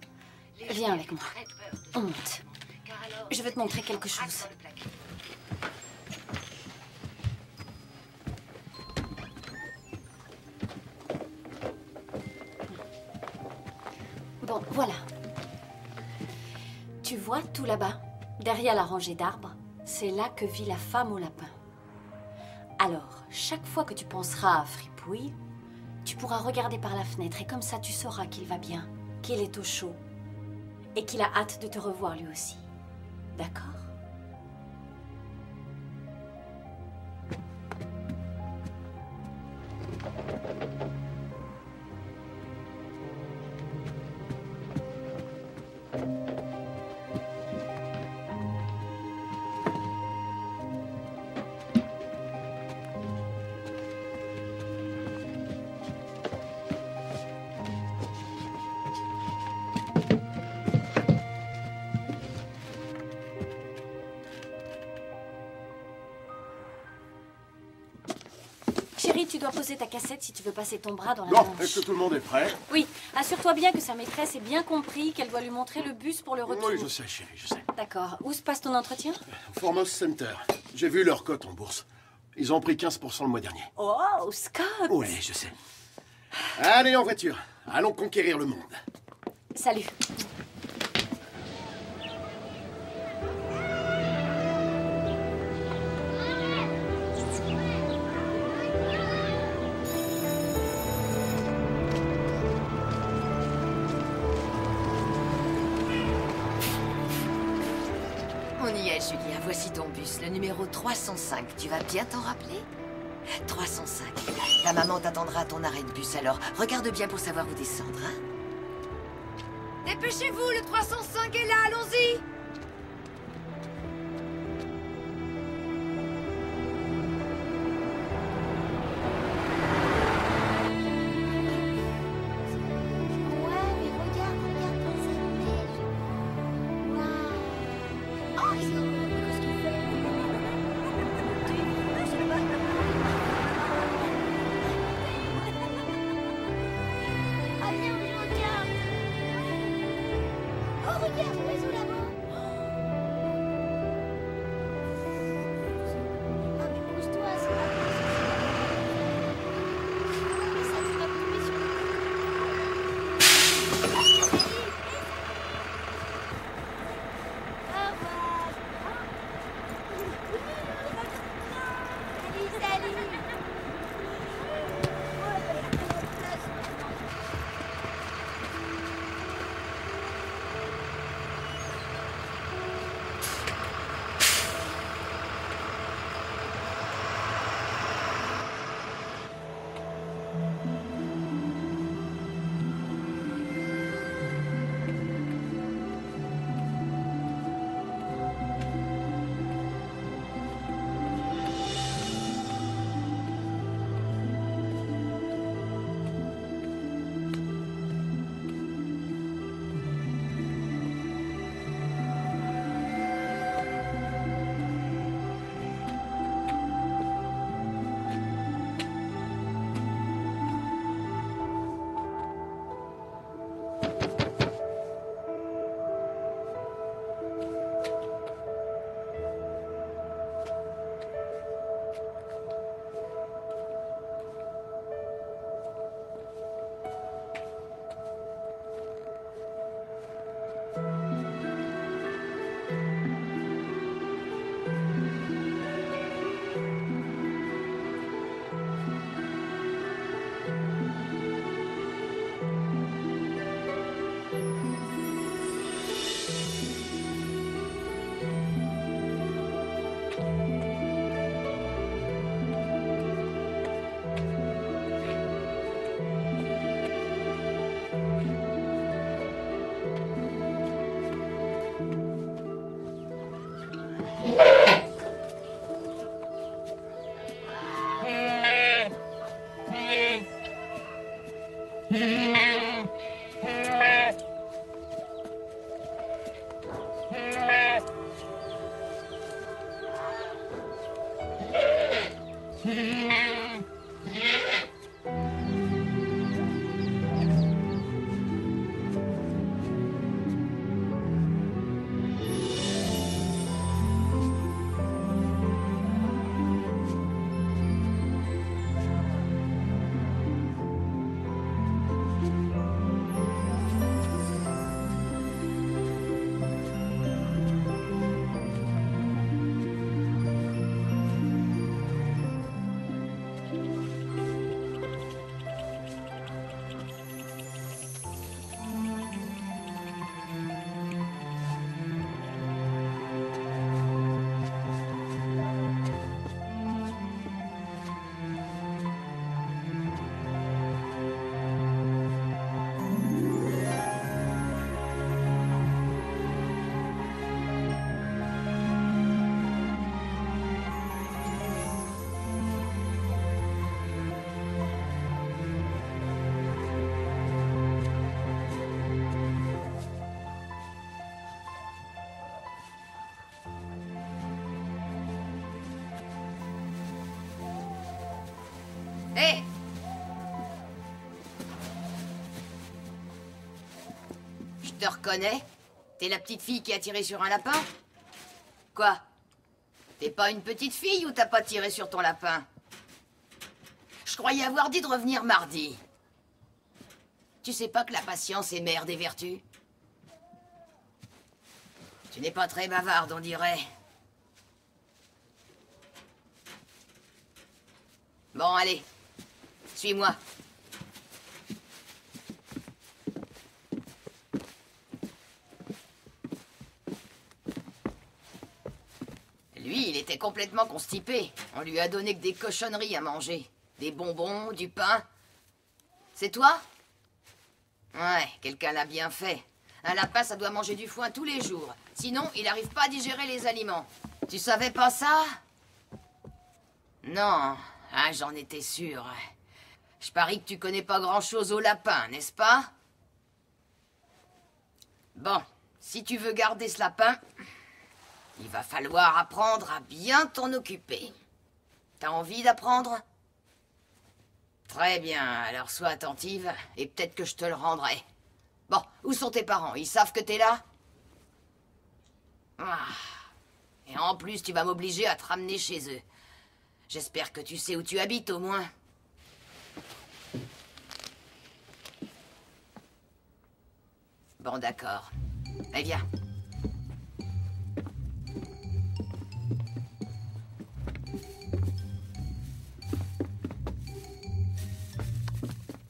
Les Viens gens avec avaient moi. très peur de On ça. monte. Car alors, Je vais te montrer quelque c'était chose. dans le placard. Bon, voilà. Tu vois tout là-bas, derrière la rangée d'arbres, c'est là que vit la femme au lapin. Alors, chaque fois que tu penseras à Fripouille, tu pourras regarder par la fenêtre et comme ça tu sauras qu'il va bien, qu'il est au chaud et qu'il a hâte de te revoir lui aussi. D'accord? Chérie, tu dois poser ta cassette si tu veux passer ton bras dans la Bon, manche. est-ce que tout le monde est prêt? Oui, assure-toi bien que sa maîtresse ait bien compris qu'elle doit lui montrer le bus pour le retour. Oui, je sais, chérie, je sais. D'accord. Où se passe ton entretien? Foremost Center. J'ai vu leur cote en bourse. Ils ont pris 15% le mois dernier. Oh, Scott! Oui, je sais. Allez, en voiture. Allons conquérir le monde. Salut. On y est, Julia. Voici ton bus, le numéro 305. Tu vas bien t'en rappeler? 305. Ta maman t'attendra à ton arrêt de bus, alors regarde bien pour savoir où descendre, hein? Dépêchez-vous, le 305 est là, allons-y! Hé! Je te reconnais? T'es la petite fille qui a tiré sur un lapin? Quoi? T'es pas une petite fille ou t'as pas tiré sur ton lapin? Je croyais avoir dit de revenir mardi. Tu sais pas que la patience est mère des vertus? Tu n'es pas très bavarde, on dirait. Bon, allez. Suis-moi. Lui, il était complètement constipé. On lui a donné que des cochonneries à manger. Des bonbons, du pain. C'est toi? Ouais, quelqu'un l'a bien fait. Un lapin, ça doit manger du foin tous les jours. Sinon, il n'arrive pas à digérer les aliments. Tu savais pas ça? Non. Ah, j'en étais sûr. Je parie que tu connais pas grand-chose au lapin, n'est-ce pas? Bon, si tu veux garder ce lapin, il va falloir apprendre à bien t'en occuper. T'as envie d'apprendre? Très bien, alors sois attentive, et peut-être que je te le rendrai. Bon, où sont tes parents? Ils savent que t'es là? Ah. Et en plus, tu vas m'obliger à te ramener chez eux. J'espère que tu sais où tu habites, au moins. Bon, d'accord. Eh bien.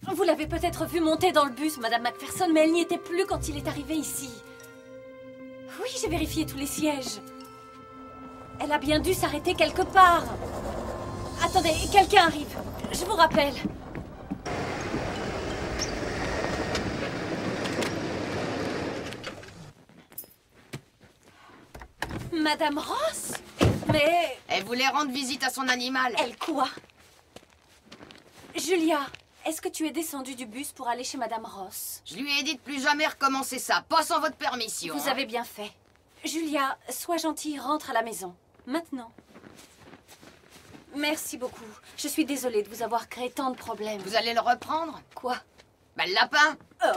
Vous l'avez peut-être vu monter dans le bus, Madame Macpherson, mais elle n'y était plus quand il est arrivé ici. Oui, j'ai vérifié tous les sièges. Elle a bien dû s'arrêter quelque part. Attendez, quelqu'un arrive. Je vous rappelle. Madame Ross? Mais... Elle voulait rendre visite à son animal. Elle quoi? Julia, est-ce que tu es descendue du bus pour aller chez Madame Ross? Je lui ai dit de plus jamais recommencer ça, pas sans votre permission. Vous avez bien fait. Julia, sois gentille, rentre à la maison. Maintenant. Merci beaucoup. Je suis désolée de vous avoir créé tant de problèmes. Vous allez le reprendre? Quoi? Bah, le lapin.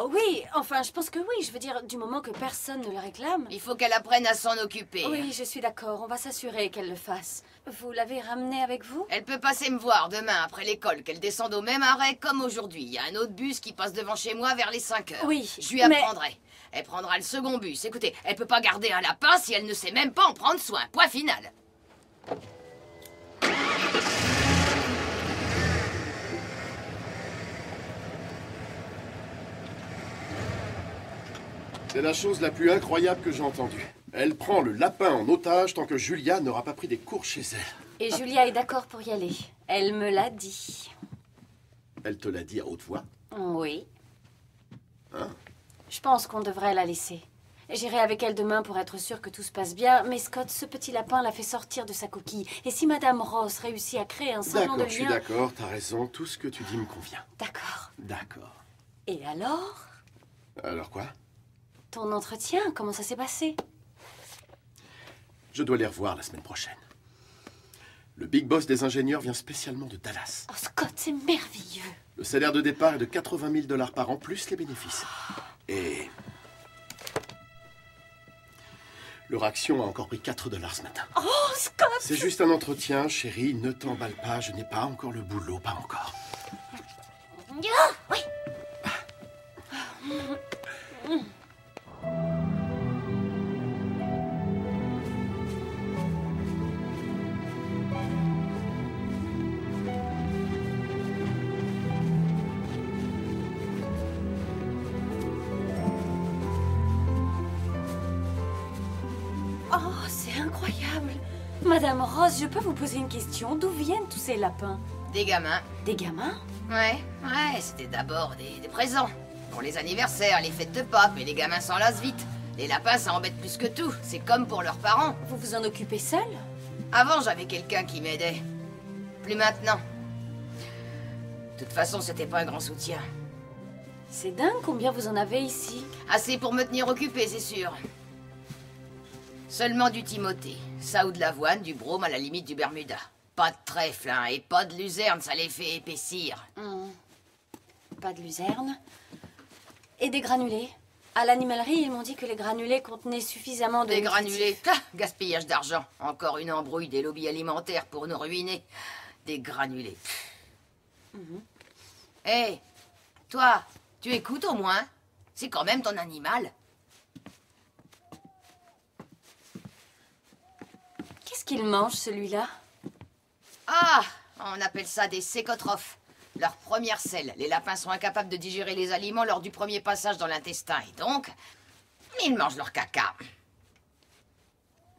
Oui, enfin, je pense que oui. Je veux dire, du moment que personne ne le réclame... Il faut qu'elle apprenne à s'en occuper. Oui, je suis d'accord. On va s'assurer qu'elle le fasse. Vous l'avez ramenée avec vous? Elle peut passer me voir demain après l'école, qu'elle descende au même arrêt comme aujourd'hui. Il y a un autre bus qui passe devant chez moi vers les 5 heures. Oui, je lui apprendrai. Elle prendra le second bus. Écoutez, elle peut pas garder un lapin si elle ne sait même pas en prendre soin. Point final. C'est la chose la plus incroyable que j'ai entendue. Elle prend le lapin en otage tant que Julia n'aura pas pris des cours chez elle. Et Julia est d'accord pour y aller. Elle me l'a dit. Elle te l'a dit à haute voix? Oui. Hein? Je pense qu'on devrait la laisser. J'irai avec elle demain pour être sûre que tout se passe bien, mais Scott, ce petit lapin l'a fait sortir de sa coquille. Et si Madame Ross réussit à créer un semblant de lien... D'accord, je suis d'accord, t'as raison, tout ce que tu dis me convient. D'accord. D'accord. Et alors? Alors quoi? Ton entretien, comment ça s'est passé? Je dois les revoir la semaine prochaine. Le big boss des ingénieurs vient spécialement de Dallas. Oh, Scott, c'est merveilleux. Le salaire de départ est de 80 000 $ par an, plus les bénéfices. Et... leur action a encore pris 4 $ ce matin. Oh, Scott! C'est juste un entretien, chérie. Ne t'emballe pas, je n'ai pas encore le boulot, pas encore. Ah, oui. Oh, c'est incroyable. Madame Ross, je peux vous poser une question? D'où viennent tous ces lapins? Des gamins. Des gamins? Ouais, c'était d'abord des présents. Pour les anniversaires, les fêtes de Pâques, mais les gamins s'en lassent vite. Les lapins, ça embête plus que tout. C'est comme pour leurs parents. Vous vous en occupez seul? Avant, j'avais quelqu'un qui m'aidait. Plus maintenant. De toute façon, c'était pas un grand soutien. C'est dingue combien vous en avez ici. Assez pour me tenir occupé, c'est sûr. Seulement du Timothée. Ça ou de l'avoine, du brome à la limite du Bermuda. pas de trèfle, hein, et pas de luzerne, ça les fait épaissir. Pas de luzerne. Et des granulés. À l'animalerie, ils m'ont dit que les granulés contenaient suffisamment de... Des granulés, gaspillage d'argent. Encore une embrouille des lobbies alimentaires pour nous ruiner. Des granulés. Hé, toi, tu écoutes au moins? C'est quand même ton animal. Qu'est-ce qu'il mange, celui-là? Ah, on appelle ça des sécotrophes. Leur première selle. Les lapins sont incapables de digérer les aliments lors du premier passage dans l'intestin. Et donc, ils mangent leur caca.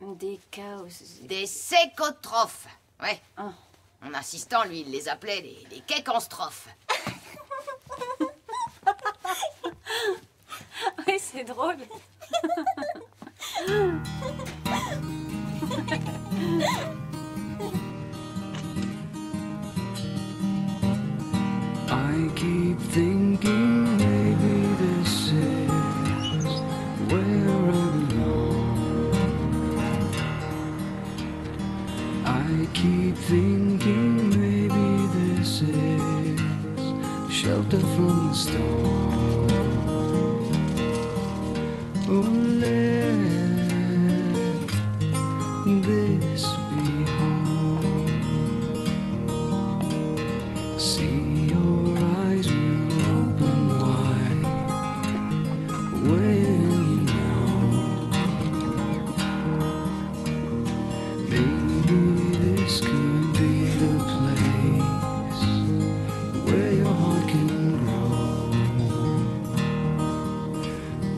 Des chaos... Des sécotrophes. Ouais. Mon assistant, lui, il les appelait des quécanstrophes. Oui, c'est drôle. I keep thinking maybe this is where I belong. I keep thinking maybe this is shelter from the storm. Oh, let this be home. See your eyes will open wide when you know. Maybe this could be the place where your heart can grow.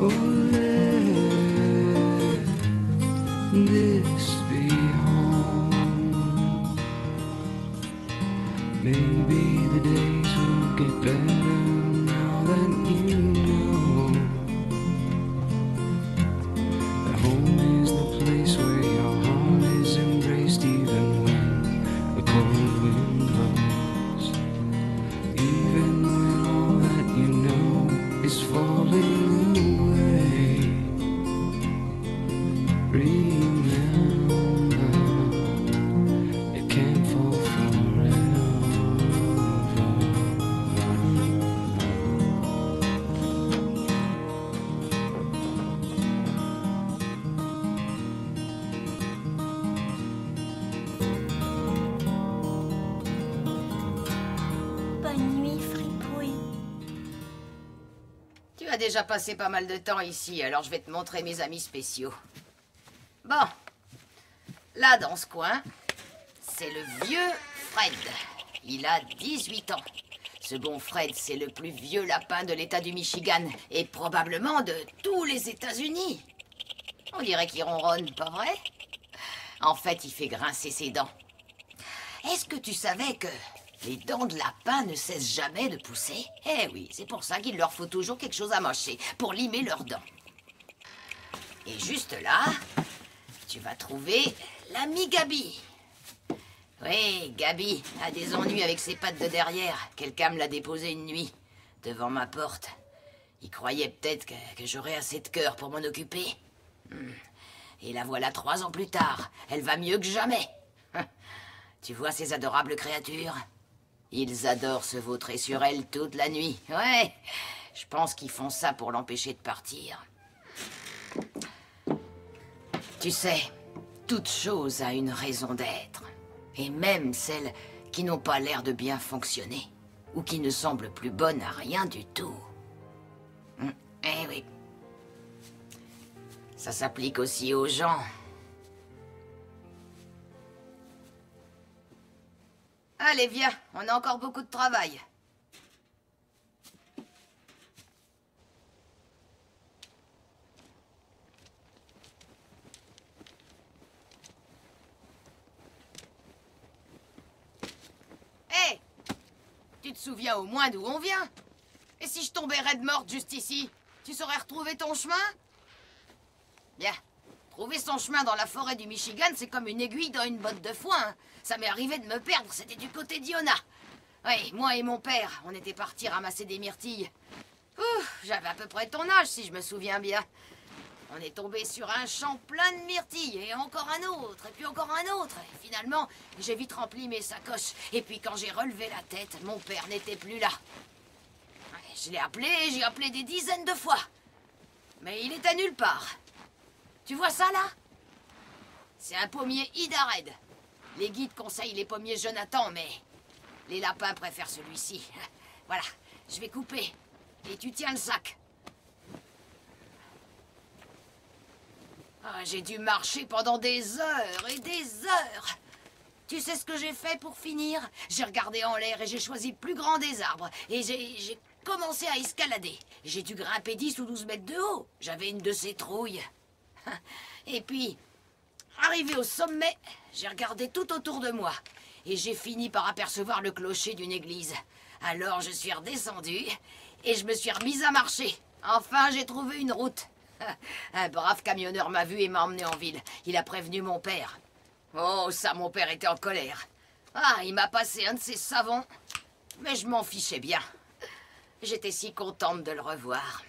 Oh, let this be home. Maybe the days will get better now that you know that home is the place where your heart is embraced even when the cold wind blows, even when all that you know is falling away. Remember, it can't fall forever. Bonne nuit, fripouille. Tu as déjà passé pas mal de temps ici, alors je vais te montrer mes amis spéciaux. Bon. Là, dans ce coin, c'est le vieux Fred. Il a 18 ans. Ce bon Fred, c'est le plus vieux lapin de l'État du Michigan et probablement de tous les États-Unis. On dirait qu'il ronronne, pas vrai? En fait, il fait grincer ses dents. Est-ce que tu savais que les dents de lapin ne cessent jamais de pousser? Eh oui, c'est pour ça qu'il leur faut toujours quelque chose à mâcher, pour limer leurs dents. Et juste là, tu vas trouver l'ami Gabi. Oui, Gabi a des ennuis avec ses pattes de derrière. Quelqu'un me l'a déposé une nuit, devant ma porte. Il croyait peut-être que j'aurais assez de cœur pour m'en occuper. Et la voilà 3 ans plus tard. Elle va mieux que jamais. Tu vois ces adorables créatures? Ils adorent se vautrer sur elle toute la nuit. Ouais, je pense qu'ils font ça pour l'empêcher de partir. Tu sais, toute chose a une raison d'être. Et même celles qui n'ont pas l'air de bien fonctionner, ou qui ne semblent plus bonnes à rien du tout. Eh oui. Ça s'applique aussi aux gens. Allez, viens, on a encore beaucoup de travail. Hé! Tu te souviens au moins d'où on vient? Et si je tombais raide morte juste ici, tu saurais retrouver ton chemin? Bien. Trouver son chemin dans la forêt du Michigan, c'est comme une aiguille dans une botte de foin. Hein. Ça m'est arrivé de me perdre, c'était du côté d'Iona. Oui, moi et mon père, on était partis ramasser des myrtilles. Ouh, j'avais à peu près ton âge, si je me souviens bien. On est tombé sur un champ plein de myrtilles, et encore un autre, et puis encore un autre. Et finalement, j'ai vite rempli mes sacoches. Et puis quand j'ai relevé la tête, mon père n'était plus là. Je l'ai appelé, j'ai appelé des dizaines de fois. Mais il était nulle part. Tu vois ça, là? C'est un pommier Idared. Les guides conseillent les pommiers Jonathan, mais les lapins préfèrent celui-ci. Voilà, je vais couper. Et tu tiens le sac. Ah, j'ai dû marcher pendant des heures et des heures. Tu sais ce que j'ai fait pour finir? J'ai regardé en l'air et j'ai choisi le plus grand des arbres. Et j'ai commencé à escalader. J'ai dû grimper 10 ou 12 mètres de haut. J'avais une de ces trouilles. Et puis, arrivé au sommet, j'ai regardé tout autour de moi. Et j'ai fini par apercevoir le clocher d'une église. Alors je suis redescendue et je me suis remise à marcher. Enfin, j'ai trouvé une route. Un brave camionneur m'a vu et m'a emmené en ville. Il a prévenu mon père. Oh, ça, mon père était en colère. Ah, il m'a passé un de ses savons. Mais je m'en fichais bien. J'étais si contente de le revoir.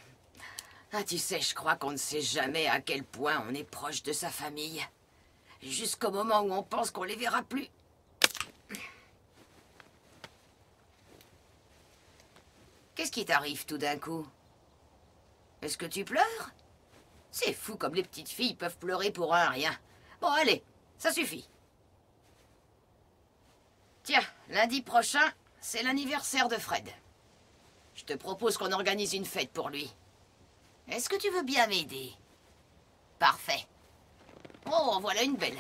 Ah, tu sais, je crois qu'on ne sait jamais à quel point on est proche de sa famille. Jusqu'au moment où on pense qu'on les verra plus. Qu'est-ce qui t'arrive tout d'un coup? Est-ce que tu pleures? C'est fou comme les petites filles peuvent pleurer pour un rien. Bon, allez, ça suffit. Tiens, lundi prochain, c'est l'anniversaire de Fred. Je te propose qu'on organise une fête pour lui. Est-ce que tu veux bien m'aider? Parfait. Oh, en voilà une belle.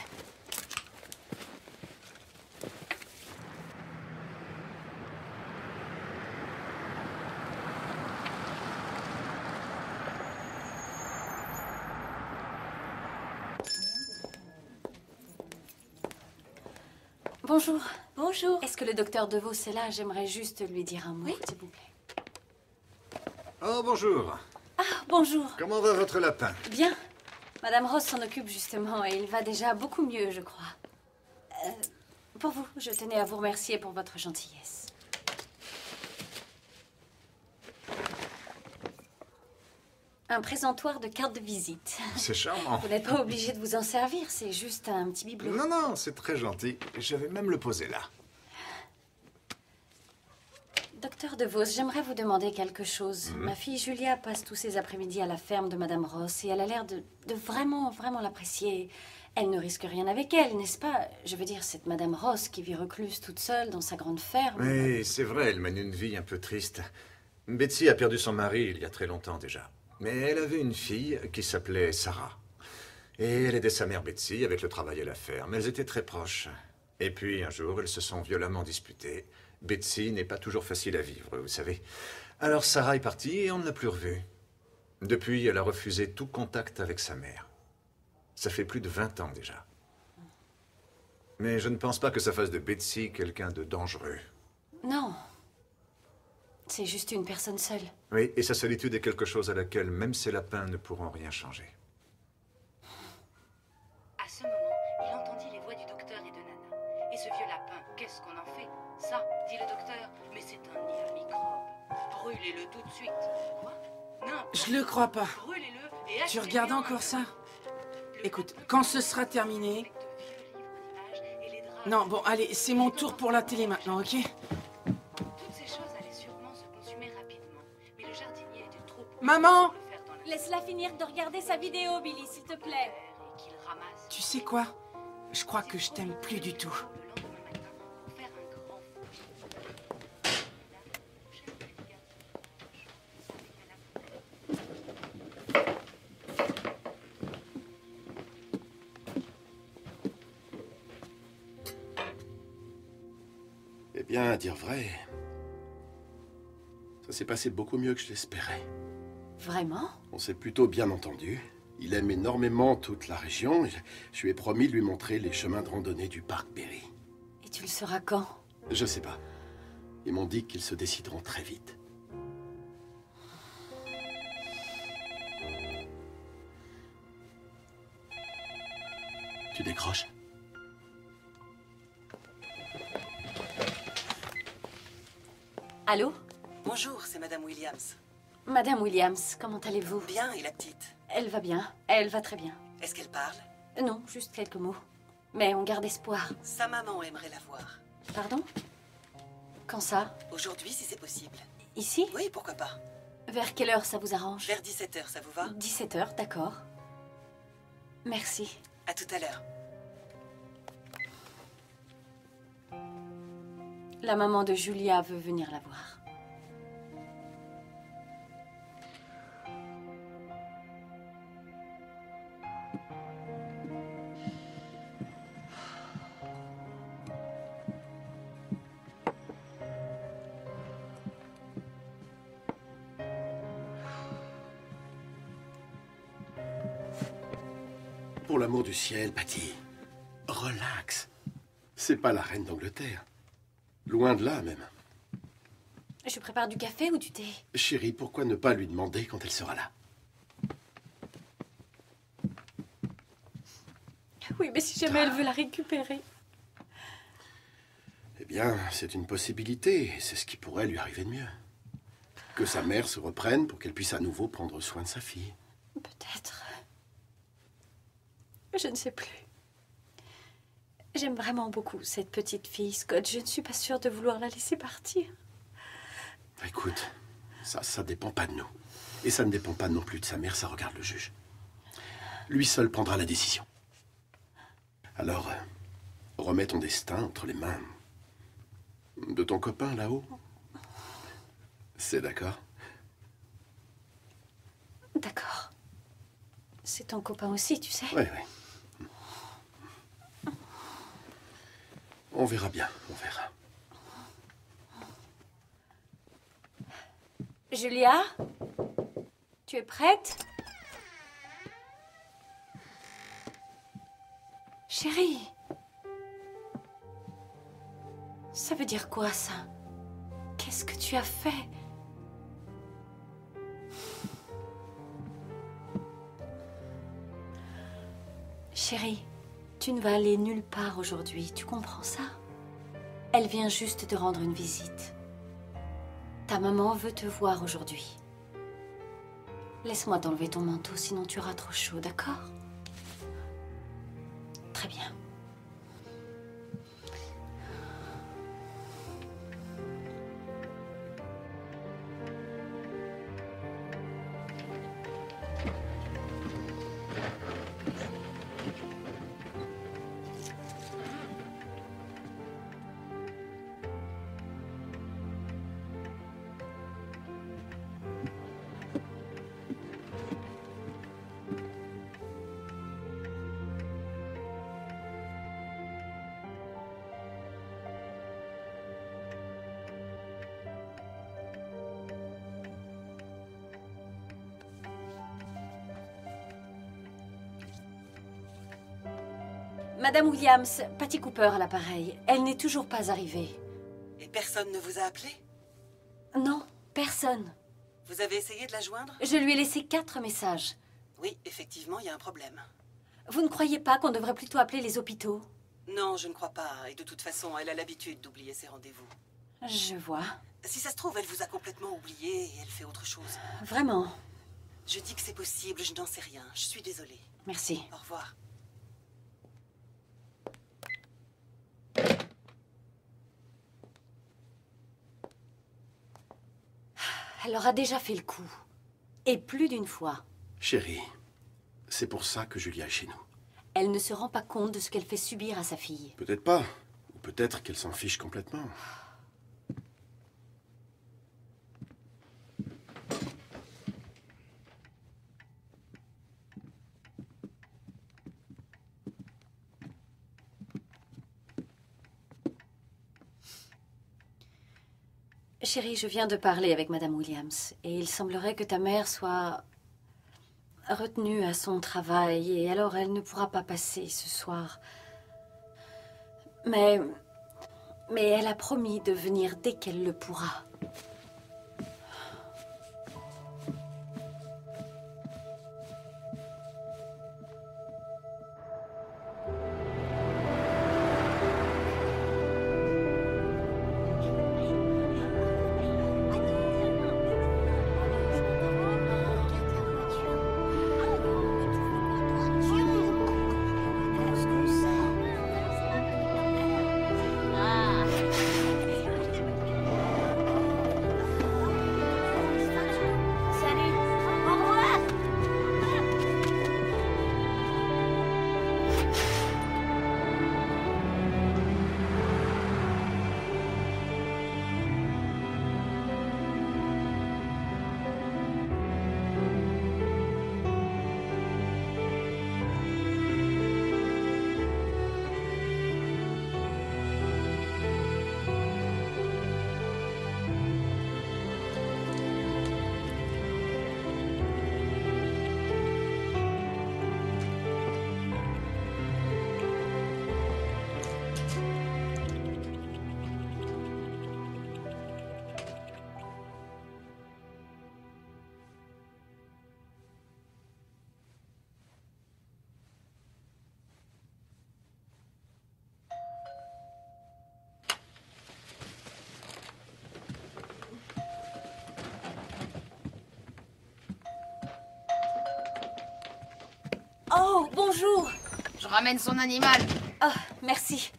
Bonjour. Bonjour. Est-ce que le docteur DeVos est là? J'aimerais juste lui dire un mot, s'il vous plaît. Oh, bonjour. Ah, bonjour. Comment va votre lapin? Bien. Madame Ross s'en occupe justement et il va déjà beaucoup mieux, je crois. Pour vous, je tenais à vous remercier pour votre gentillesse. Un présentoir de cartes de visite. C'est charmant. Vous n'êtes pas obligé de vous en servir, c'est juste un petit bibelot. Non, non, c'est très gentil. Je vais même le poser là. Docteur DeVos, j'aimerais vous demander quelque chose. Ma fille Julia passe tous ses après-midi à la ferme de Madame Ross et elle a l'air de vraiment, vraiment l'apprécier. Elle ne risque rien avec elle, n'est-ce pas? Je veux dire, cette Madame Ross qui vit recluse toute seule dans sa grande ferme. Oui, c'est vrai, elle mène une vie un peu triste. Betsy a perdu son mari il y a très longtemps déjà. Mais elle avait une fille qui s'appelait Sarah. Et elle aidait sa mère Betsy avec le travail à la ferme. Elles étaient très proches. Et puis, un jour, elles se sont violemment disputées. Betsy n'est pas toujours facile à vivre, vous savez. Alors Sarah est partie et on ne l'a plus revue. Depuis, elle a refusé tout contact avec sa mère. Ça fait plus de 20 ans déjà. Mais je ne pense pas que ça fasse de Betsy quelqu'un de dangereux. Non. C'est juste une personne seule. Oui, et sa solitude est quelque chose à laquelle même ses lapins ne pourront rien changer. À ce moment, il entendit les voix du docteur et de Nana. Et ce vieux lapin, qu'est-ce qu'on en fait? Ça, dit le docteur, mais c'est un nid à microbes. Brûlez-le tout de suite. Quoi? Non. Je le crois pas. Brûlez-le et Tu regardes encore ça? Écoute, quand ce sera terminé... Non, bon, allez, c'est mon tour pour la télé maintenant, ok? Toutes ces choses allaient sûrement se consumer rapidement, mais le jardinier était trop... Maman! Laisse-la finir de regarder sa vidéo, Billy, s'il te plaît. Tu sais quoi? Je crois que je t'aime plus du tout. Eh bien, à dire vrai, ça s'est passé beaucoup mieux que je l'espérais. Vraiment? On s'est plutôt bien entendu. Il aime énormément toute la région. Je lui ai promis de lui montrer les chemins de randonnée du parc Berry. Et tu le sauras quand? Je sais pas. Ils m'ont dit qu'ils se décideront très vite. Tu décroches? Allô? Bonjour, c'est Madame Williams. Madame Williams, comment allez-vous? Bien, et la petite? Elle va bien. Elle va très bien. Est-ce qu'elle parle? Non, juste quelques mots. Mais on garde espoir. Sa maman aimerait la voir. Pardon? Quand ça? Aujourd'hui, si c'est possible. Ici? Oui, pourquoi pas. Vers quelle heure ça vous arrange? Vers 17h, ça vous va? 17h, d'accord. Merci. À tout à l'heure. La maman de Julia veut venir la voir. Pour l'amour du ciel, Patty, relax. C'est pas la reine d'Angleterre. Loin de là, même. Je prépare du café ou du thé? Chérie, pourquoi ne pas lui demander quand elle sera là? Oui, mais si jamais elle veut la récupérer. Eh bien, c'est une possibilité, et c'est ce qui pourrait lui arriver de mieux. Que sa mère se reprenne pour qu'elle puisse à nouveau prendre soin de sa fille. Peut-être. Je ne sais plus. J'aime vraiment beaucoup cette petite fille, Scott. Je ne suis pas sûre de vouloir la laisser partir. Écoute, ça dépend pas de nous. Et ça ne dépend pas non plus de sa mère, ça regarde le juge. Lui seul prendra la décision. Alors, remets ton destin entre les mains de ton copain là-haut. C'est d'accord? D'accord. C'est ton copain aussi, tu sais. Oui, oui. On verra bien, on verra. Julia, tu es prête? Chérie, ça veut dire quoi, ça? Qu'est-ce que tu as fait? Chérie, tu ne vas aller nulle part aujourd'hui, tu comprends ça? Elle vient juste te rendre une visite. Ta maman veut te voir aujourd'hui. Laisse-moi t'enlever ton manteau, sinon tu auras trop chaud, d'accord? Très bien. Madame Williams, Patty Cooper à l'appareil. Elle n'est toujours pas arrivée. Et personne ne vous a appelé? Non, personne. Vous avez essayé de la joindre? Je lui ai laissé 4 messages. Oui, effectivement, il y a un problème. Vous ne croyez pas qu'on devrait plutôt appeler les hôpitaux? Non, je ne crois pas. Et de toute façon, elle a l'habitude d'oublier ses rendez-vous. Je vois. Si ça se trouve, elle vous a complètement oublié et elle fait autre chose. Vraiment? Je dis que c'est possible, je n'en sais rien. Je suis désolée. Merci. Au revoir. Elle aura déjà fait le coup. Et plus d'une fois. Chérie, c'est pour ça que Julia est chez nous. Elle ne se rend pas compte de ce qu'elle fait subir à sa fille. Peut-être pas. Ou peut-être qu'elle s'en fiche complètement. Chérie, je viens de parler avec Madame Williams. Et il semblerait que ta mère soit retenue à son travail. Et alors elle ne pourra pas passer ce soir. Mais elle a promis de venir dès qu'elle le pourra. bonjour. Je ramène son animal. Ah, merci.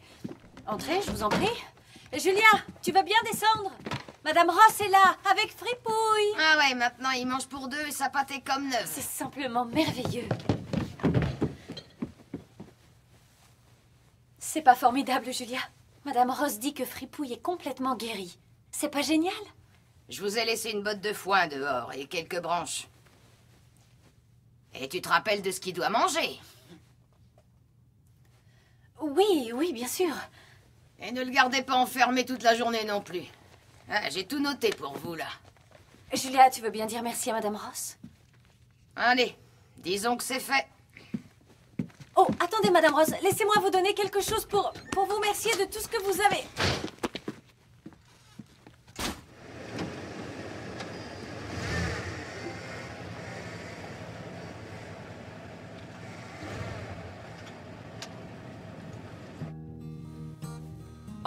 Entrez, je vous en prie. Julia, tu vas bien descendre? Madame Ross est là, avec Fripouille. Ah ouais, maintenant il mange pour deux et sa pâte est comme neuve. C'est simplement merveilleux. C'est pas formidable, Julia. Madame Ross dit que Fripouille est complètement guérie. C'est pas génial? Je vous ai laissé une botte de foin dehors et quelques branches. Et tu te rappelles de ce qu'il doit manger? Oui, oui, bien sûr. Et ne le gardez pas enfermé toute la journée non plus. Ah, j'ai tout noté pour vous, là. Julia, tu veux bien dire merci à Madame Ross? Allez, disons que c'est fait. Oh, attendez, Madame Ross, laissez-moi vous donner quelque chose pour vous remercier de tout ce que vous avez.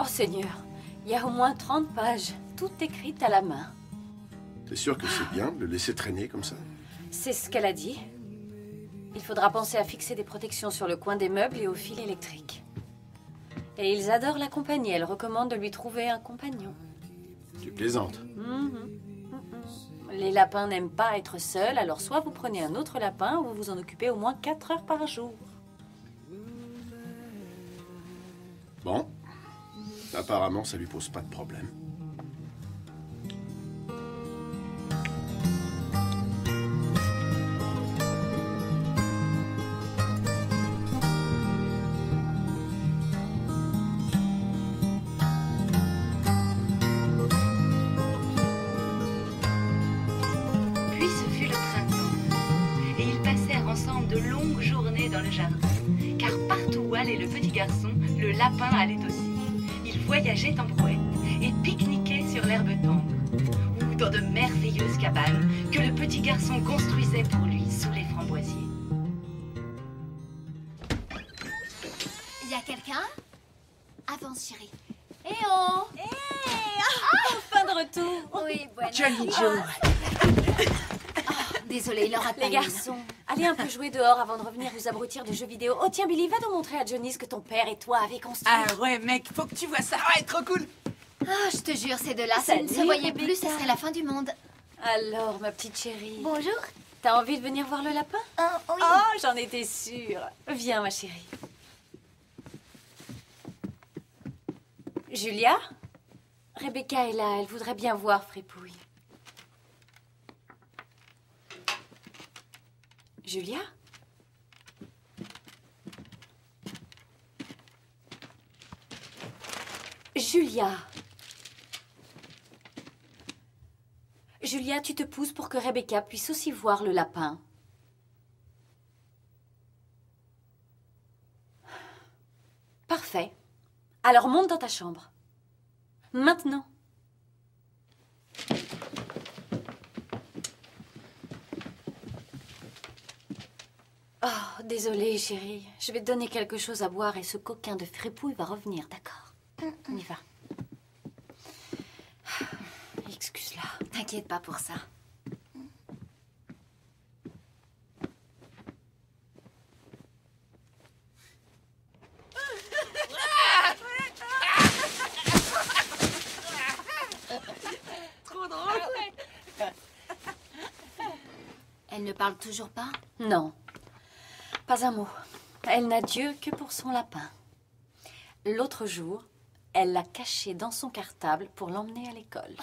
Oh Seigneur, il y a au moins 30 pages, toutes écrites à la main. T'es sûr que c'est bien de le laisser traîner comme ça? C'est ce qu'elle a dit. Il faudra penser à fixer des protections sur le coin des meubles et au fil électrique. Et ils adorent la compagnie. Elle recommande de lui trouver un compagnon. Tu plaisantes. Les lapins n'aiment pas être seuls, alors soit vous prenez un autre lapin ou vous vous en occupez au moins 4 heures par jour. Bon. Apparemment, ça lui pose pas de problème. Puis ce fut le printemps, et ils passèrent ensemble de longues journées dans le jardin, car partout où allait le petit garçon, le lapin allait aussi. Ils voyageaient en brouette et pique-niquaient sur l'herbe tendre, ou dans de merveilleuses cabanes que le petit garçon construisait pour lui sous les framboisiers. Y a quelqu'un? Avance, chérie. Eh oh! Fin de retour. Oui, bueno. Jolly Joe. Désolée, il aura Les garçons, allez un peu jouer dehors avant de revenir vous abrutir de jeux vidéo. Oh tiens, Billy, va donc montrer à Johnny ce que ton père et toi avez construit. Ah ouais, mec, faut que tu vois ça. Ouais, trop cool. Ah, je te jure, ces deux-là, s'ils ne se voyaient plus, ce serait la fin du monde. Alors, ma petite chérie. Bonjour. T'as envie de venir voir le lapin? Oui. Oh, j'en étais sûre. Viens, ma chérie. Julia? Rebecca est là, elle voudrait bien voir Fripouille. Julia? Julia. Julia, tu te pousses pour que Rebecca puisse aussi voir le lapin. Parfait. Alors monte dans ta chambre. Maintenant. Oh, désolée, chérie. Je vais te donner quelque chose à boire et ce coquin de Fripouille va revenir, d'accord? On y va. Excuse-la. T'inquiète pas pour ça. Trop drôle. Elle ne parle toujours pas? Non. Pas un mot. Elle n'a Dieu que pour son lapin. L'autre jour, elle l'a caché dans son cartable pour l'emmener à l'école.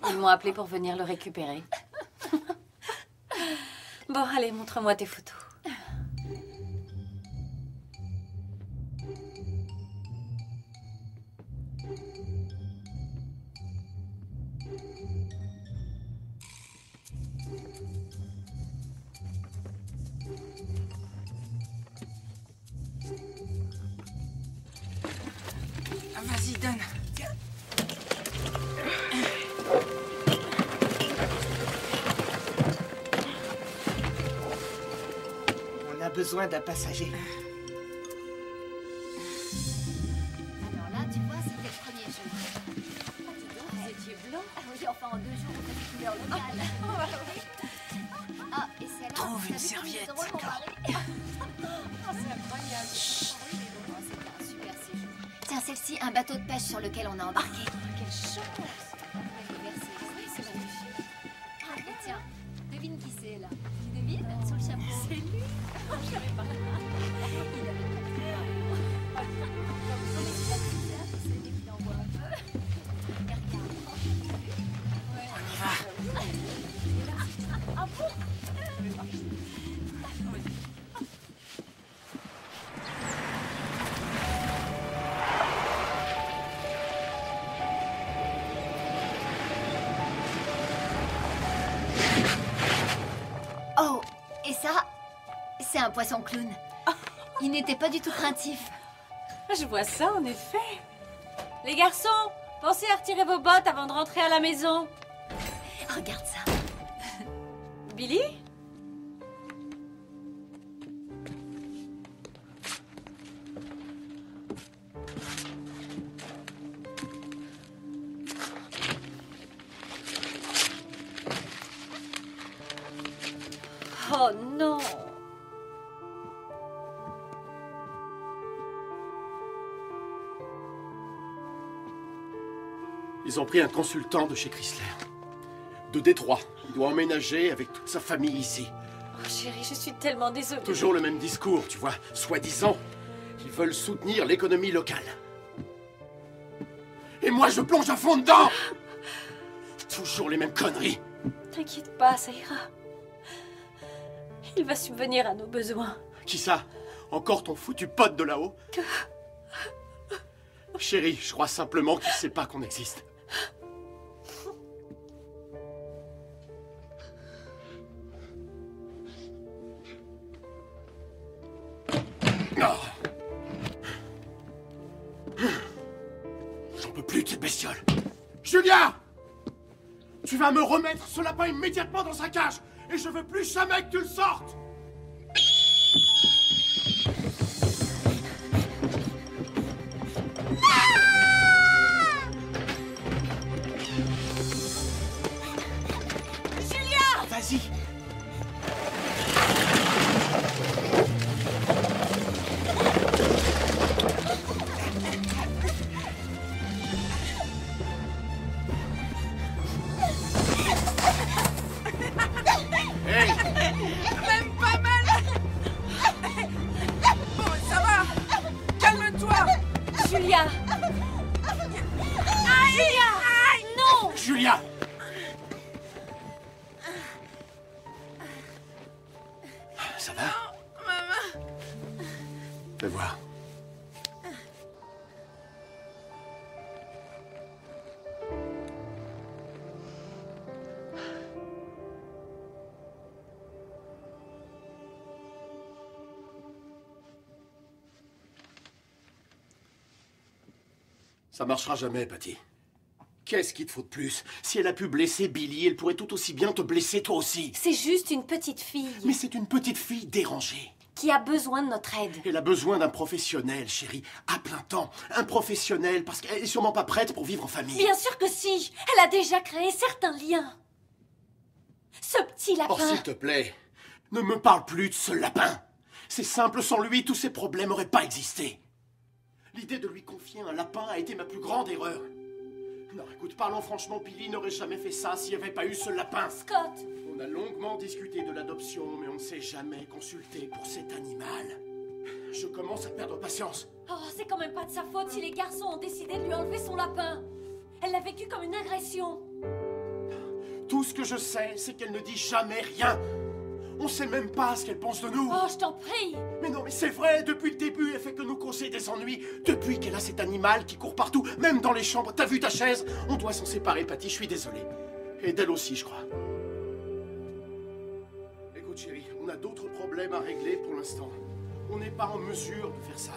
Ils m'ont appelé pour venir le récupérer. Bon, allez, montre-moi tes photos. Ah, vas-y, donne. On a besoin d'un passager. Alors là, tu vois, c'était le premier jour. Ah, dis donc, vous étiez blanc. Ah oui, enfin, en 2 jours, on a des couleurs locales. Ah, et celle-là, Trouve une vous savez serviette. comment ils ont remarqué. celle-ci, un bateau de pêche sur lequel on a embarqué. Quelle chance! C'est magnifique. Ah, mais tiens, devine qui c'est là. Tu devines? Sous le chapeau. C'est lui. Oh, je savais pas. Il avait pas c'est lui qui l'envoie un peu. Et regarde. Ouais. On y va. Ah bon? Oh, et ça, c'est un poisson clown. Il n'était pas du tout craintif. Je vois ça, en effet. Les garçons, pensez à retirer vos bottes avant de rentrer à la maison. Regarde ça. Billy? Oh non! Ils ont pris un consultant de chez Chrysler. De Détroit. Il doit emménager avec toute sa famille ici. Oh chérie, je suis tellement désolée. Toujours le même discours, tu vois. Soi-disant, ils veulent soutenir l'économie locale. Et moi, je plonge à fond dedans! Toujours les mêmes conneries. T'inquiète pas, ça ira. Il va subvenir à nos besoins. Qui ça? Encore ton foutu pote de là-haut? Chérie, je crois simplement qu'il sait pas qu'on existe. J'en peux plus de cette bestiole. Julia! Tu vas me remettre ce lapin immédiatement dans sa cage! Et je veux plus jamais que tu le sortes! Julia! Vas-y! Même pas mal. Bon, ça va. Calme-toi. Julia! Julia! Non! Julia! Ça va? Maman. Fais voir. Ça marchera jamais, Patty. Qu'est-ce qu'il te faut de plus? Si elle a pu blesser Billy, elle pourrait tout aussi bien te blesser toi aussi. C'est juste une petite fille. Mais c'est une petite fille dérangée. Qui a besoin de notre aide. Elle a besoin d'un professionnel, chérie, à plein temps. Un professionnel, parce qu'elle est sûrement pas prête pour vivre en famille. Bien sûr que si. Elle a déjà créé certains liens. Ce petit lapin. Oh, s'il te plaît, ne me parle plus de ce lapin. C'est simple, sans lui, tous ces problèmes n'auraient pas existé. L'idée de lui confier un lapin a été ma plus grande erreur. Non, écoute, parlons franchement, Billy n'aurait jamais fait ça s'il n'y avait pas eu ce lapin. Scott! On a longuement discuté de l'adoption, mais on ne s'est jamais consulté pour cet animal. Je commence à perdre patience. Oh, c'est quand même pas de sa faute si les garçons ont décidé de lui enlever son lapin. Elle l'a vécu comme une agression. Tout ce que je sais, c'est qu'elle ne dit jamais rien. On sait même pas ce qu'elle pense de nous. Oh, je t'en prie. Mais non, mais c'est vrai, depuis le début, elle fait que nous causer des ennuis. Depuis qu'elle a cet animal qui court partout, même dans les chambres. T'as vu ta chaise? On doit s'en séparer, Patty, je suis désolé. Et d'elle aussi, je crois. Écoute, chérie, on a d'autres problèmes à régler pour l'instant. On n'est pas en mesure de faire ça.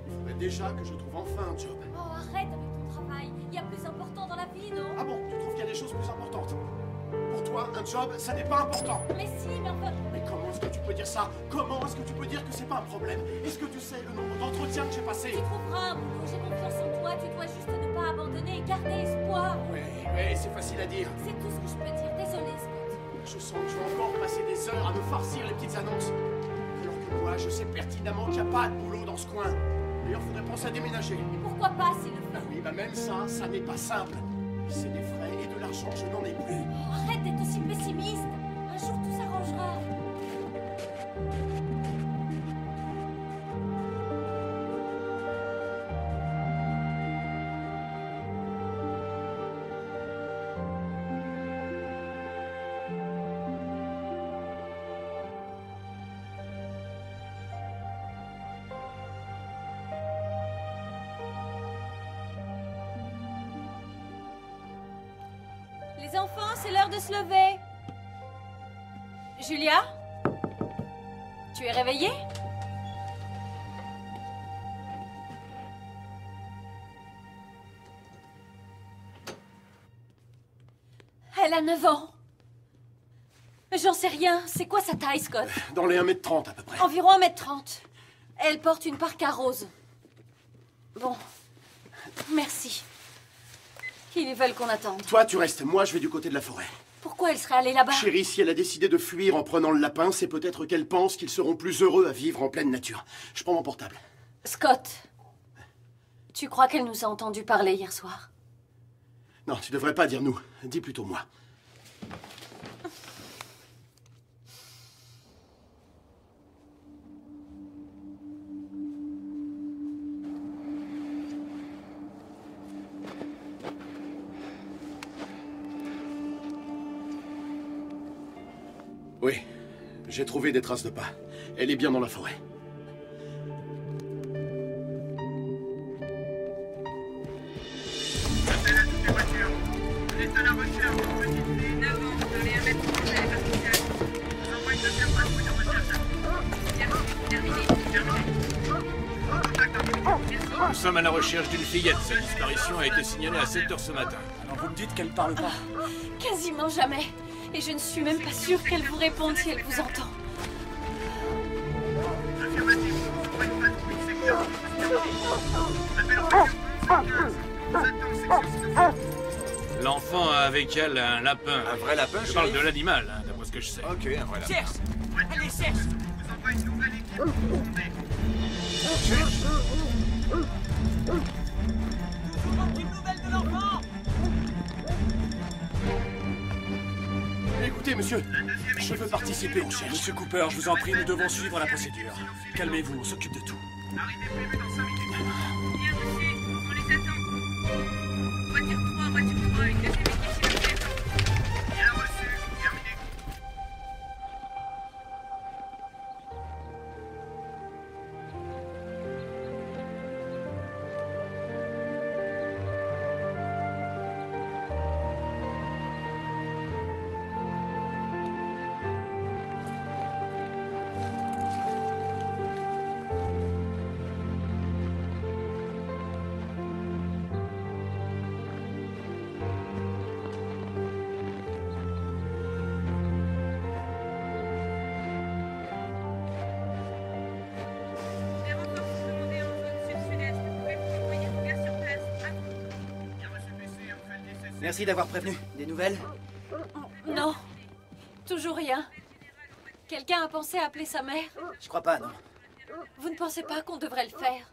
Il faudrait déjà que je trouve enfin un job. Oh, arrête avec ton travail. Il y a plus important dans la vie, non? Ah bon, tu trouves qu'il y a des choses plus importantes? Pour toi, un job, ça n'est pas important. Mais si, mais enfin... Mais comment est-ce que tu peux dire ça? Comment est-ce que tu peux dire que c'est pas un problème? Est-ce que tu sais le nombre d'entretiens que j'ai passés? Tu trouveras un boulot, j'ai confiance en toi. Tu dois juste ne pas abandonner et garder espoir. Oui, c'est facile à dire. C'est tout ce que je peux dire. Désolée, Scott. Je sens que je vais encore passer des heures à me farcir les petites annonces. Alors que moi, je sais pertinemment qu'il n'y a pas de boulot dans ce coin. D'ailleurs, faudrait penser à déménager. Pourquoi pas s'il le fait? Oui, bah même ça n'est pas simple. C'est des frais et de l'argent, je n'en ai plus. Arrête d'être aussi pessimiste. Un jour tout s'arrangera. Les enfants, c'est l'heure de se lever. Julia? Tu es réveillée? Elle a 9 ans. J'en sais rien. C'est quoi sa taille, Scott? Dans les 1m30 à peu près. Environ 1m30. Elle porte une parka rose. Bon. Merci. Ils veulent qu'on attende. Toi, tu restes. Moi, je vais du côté de la forêt. Pourquoi elle serait allée là-bas? Chérie, si elle a décidé de fuir en prenant le lapin, c'est peut-être qu'elle pense qu'ils seront plus heureux à vivre en pleine nature. Je prends mon portable. Scott, tu crois qu'elle nous a entendu parler hier soir? Non, tu devrais pas dire nous. Dis plutôt moi. Oui, j'ai trouvé des traces de pas. Elle est bien dans la forêt. Appel à toutes les voitures. Vous êtes à la recherche d'une petite fille d'9 ans dans les 1m30 de la vous envoie une deuxième patrouille de recherche. Terminé. Nous sommes à la recherche d'une fillette. Sa disparition a été signalée à 7 h ce matin. Alors vous me dites qu'elle parle pas? Quasiment jamais. Et je ne suis même pas sûre qu'elle vous réponde si elle vous entend. Affirmatif. Envoie une patrouille section. Appel au radio 75. Vous attend section 6. L'enfant a avec elle un lapin. Un vrai lapin, Je parle de shérif? l'animal, hein, d'après ce que je sais. Ok, un vrai lapin. Cherche! Allez, cherche! Vous envoie une nouvelle équipe pour fonder. Vous manque une nouvelle de l'enfant! Écoutez, monsieur, je veux participer aux recherches. Monsieur Cooper, je vous en prie, nous devons suivre la procédure. Calmez-vous, on s'occupe de tout. Arrivée prévue dans 5 minutes. Bien reçu, on les attend. Voiture 3, une deuxième équipe s'il vous plaît. Bien reçu, terminé. Les renforts sont demandés en zone sud-sud-est. Pouvez-vous envoyer vos gars sur place? À vous. Bien reçu, PC, on fait le nécessaire. Merci d'avoir prévenu. Des nouvelles? Non. Toujours rien. Quelqu'un a pensé à appeler sa mère? Je crois pas, non. Vous ne pensez pas qu'on devrait le faire?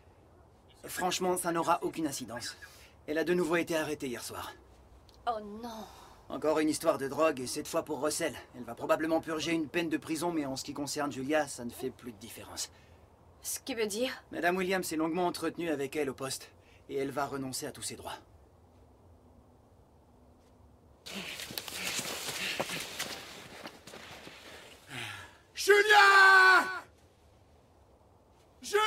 Franchement, ça n'aura aucune incidence. Elle a de nouveau été arrêtée hier soir. Oh non. Encore une histoire de drogue, et cette fois pour Russell. Elle va probablement purger une peine de prison, mais en ce qui concerne Julia, ça ne fait plus de différence. Ce qui veut dire? Madame Williams s'est longuement entretenue avec elle au poste, et elle va renoncer à tous ses droits. Julia! Julia!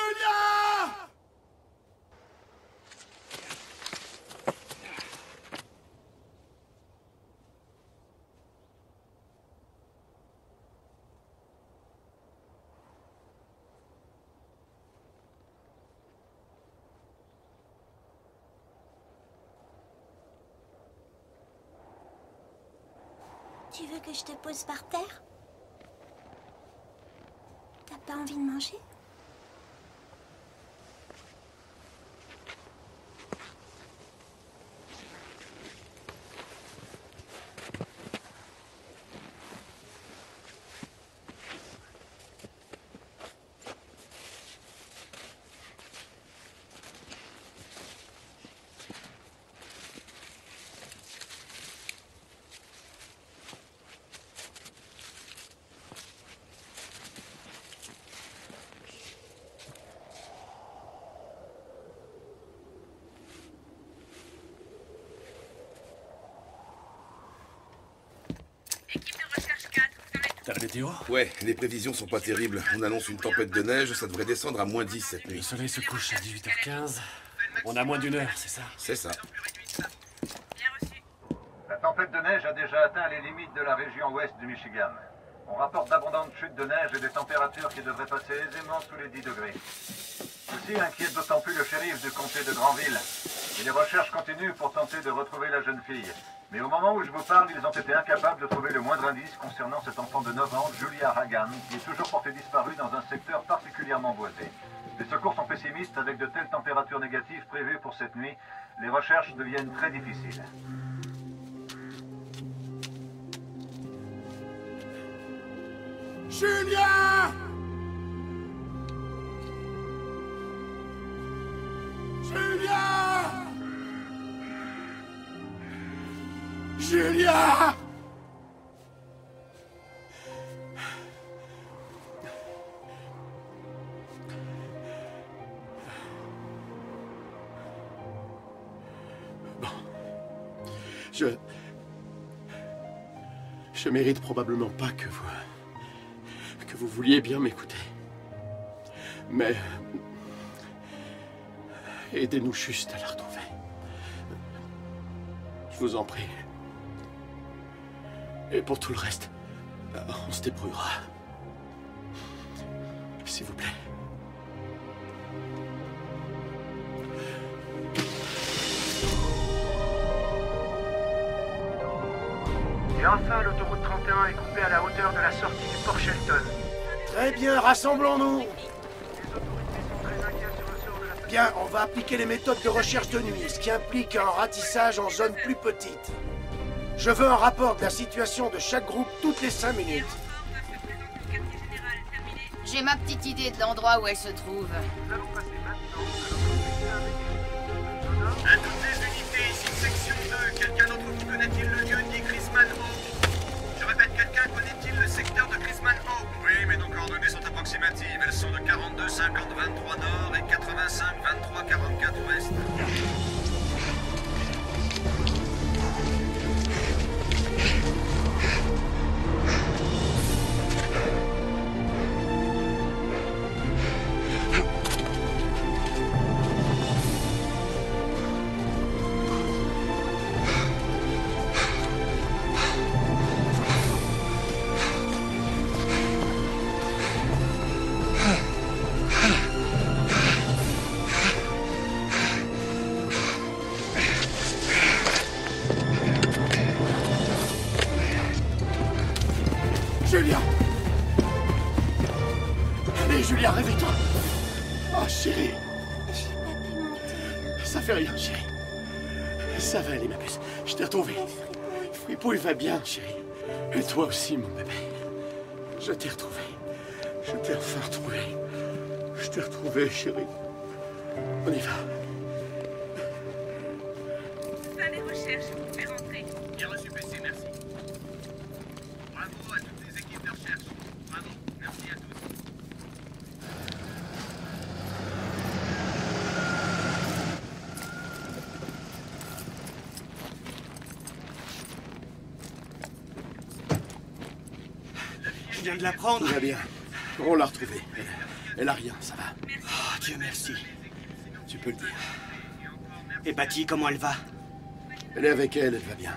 Tu veux que je te pose par terre? T'as pas envie de manger? La météo? Ouais, les prévisions sont pas terribles. On annonce une tempête de neige, ça devrait descendre à -10 cette nuit. Le soleil se couche à 18h15. On a moins d'une heure, c'est ça? C'est ça. La tempête de neige a déjà atteint les limites de la région ouest du Michigan. On rapporte d'abondantes chutes de neige et des températures qui devraient passer aisément sous les 10 degrés. Ceci inquiète d'autant plus le shérif du comté de Granville. Et les recherches continuent pour tenter de retrouver la jeune fille. Mais au moment où je vous parle, ils ont été incapables de trouver le moindre indice concernant cet enfant de 9 ans, Julia Hagan, qui est toujours portée disparue dans un secteur particulièrement boisé. Les secours sont pessimistes avec de telles températures négatives prévues pour cette nuit. Les recherches deviennent très difficiles. Julia! Julia! Julia! Bon. Je mérite probablement pas que vous vouliez bien m'écouter. Mais aidez-nous juste à la retrouver. Je vous en prie. Et pour tout le reste, on se débrouillera. S'il vous plaît. Et enfin, l'autoroute 31 est coupée à la hauteur de la sortie du Port Shelton. Très bien, rassemblons-nous. Bien, on va appliquer les méthodes de recherche de nuit, ce qui implique un ratissage en zone plus petite. Je veux un rapport de la situation de chaque groupe toutes les 5 minutes. J'ai ma petite idée de l'endroit où elle se trouve. À toutes les unités, ici section 2, quelqu'un d'entre vous connaît-il le lieu dit Chrisman Oak? Je répète, quelqu'un connaît-il le secteur de Chrisman Oak? Oui, mais nos coordonnées sont approximatives. Elles sont de 42 50 23 nord et 85 23 44 ouest. Julia! Allez, Julia, réveille-toi! Oh, chérie! Ça fait rien, chérie. Ça va aller, ma puce. Je t'ai retrouvé. Fripouille va bien, chérie. Et toi aussi, mon bébé. Je t'ai retrouvé. Je t'ai enfin retrouvé. Je t'ai retrouvé, chérie. On y va. Fin des recherches, vous pouvez rentrer. Bien reçu, PC, merci. Bravo à toutes les équipes de recherche. Bravo, merci à tous. Je viens de la prendre. Tout va bien. On l'a retrouvée. Elle a rien, ça va. Oh, Dieu merci. Tu peux le dire. Et Patty, comment elle va? Elle est avec elle va bien.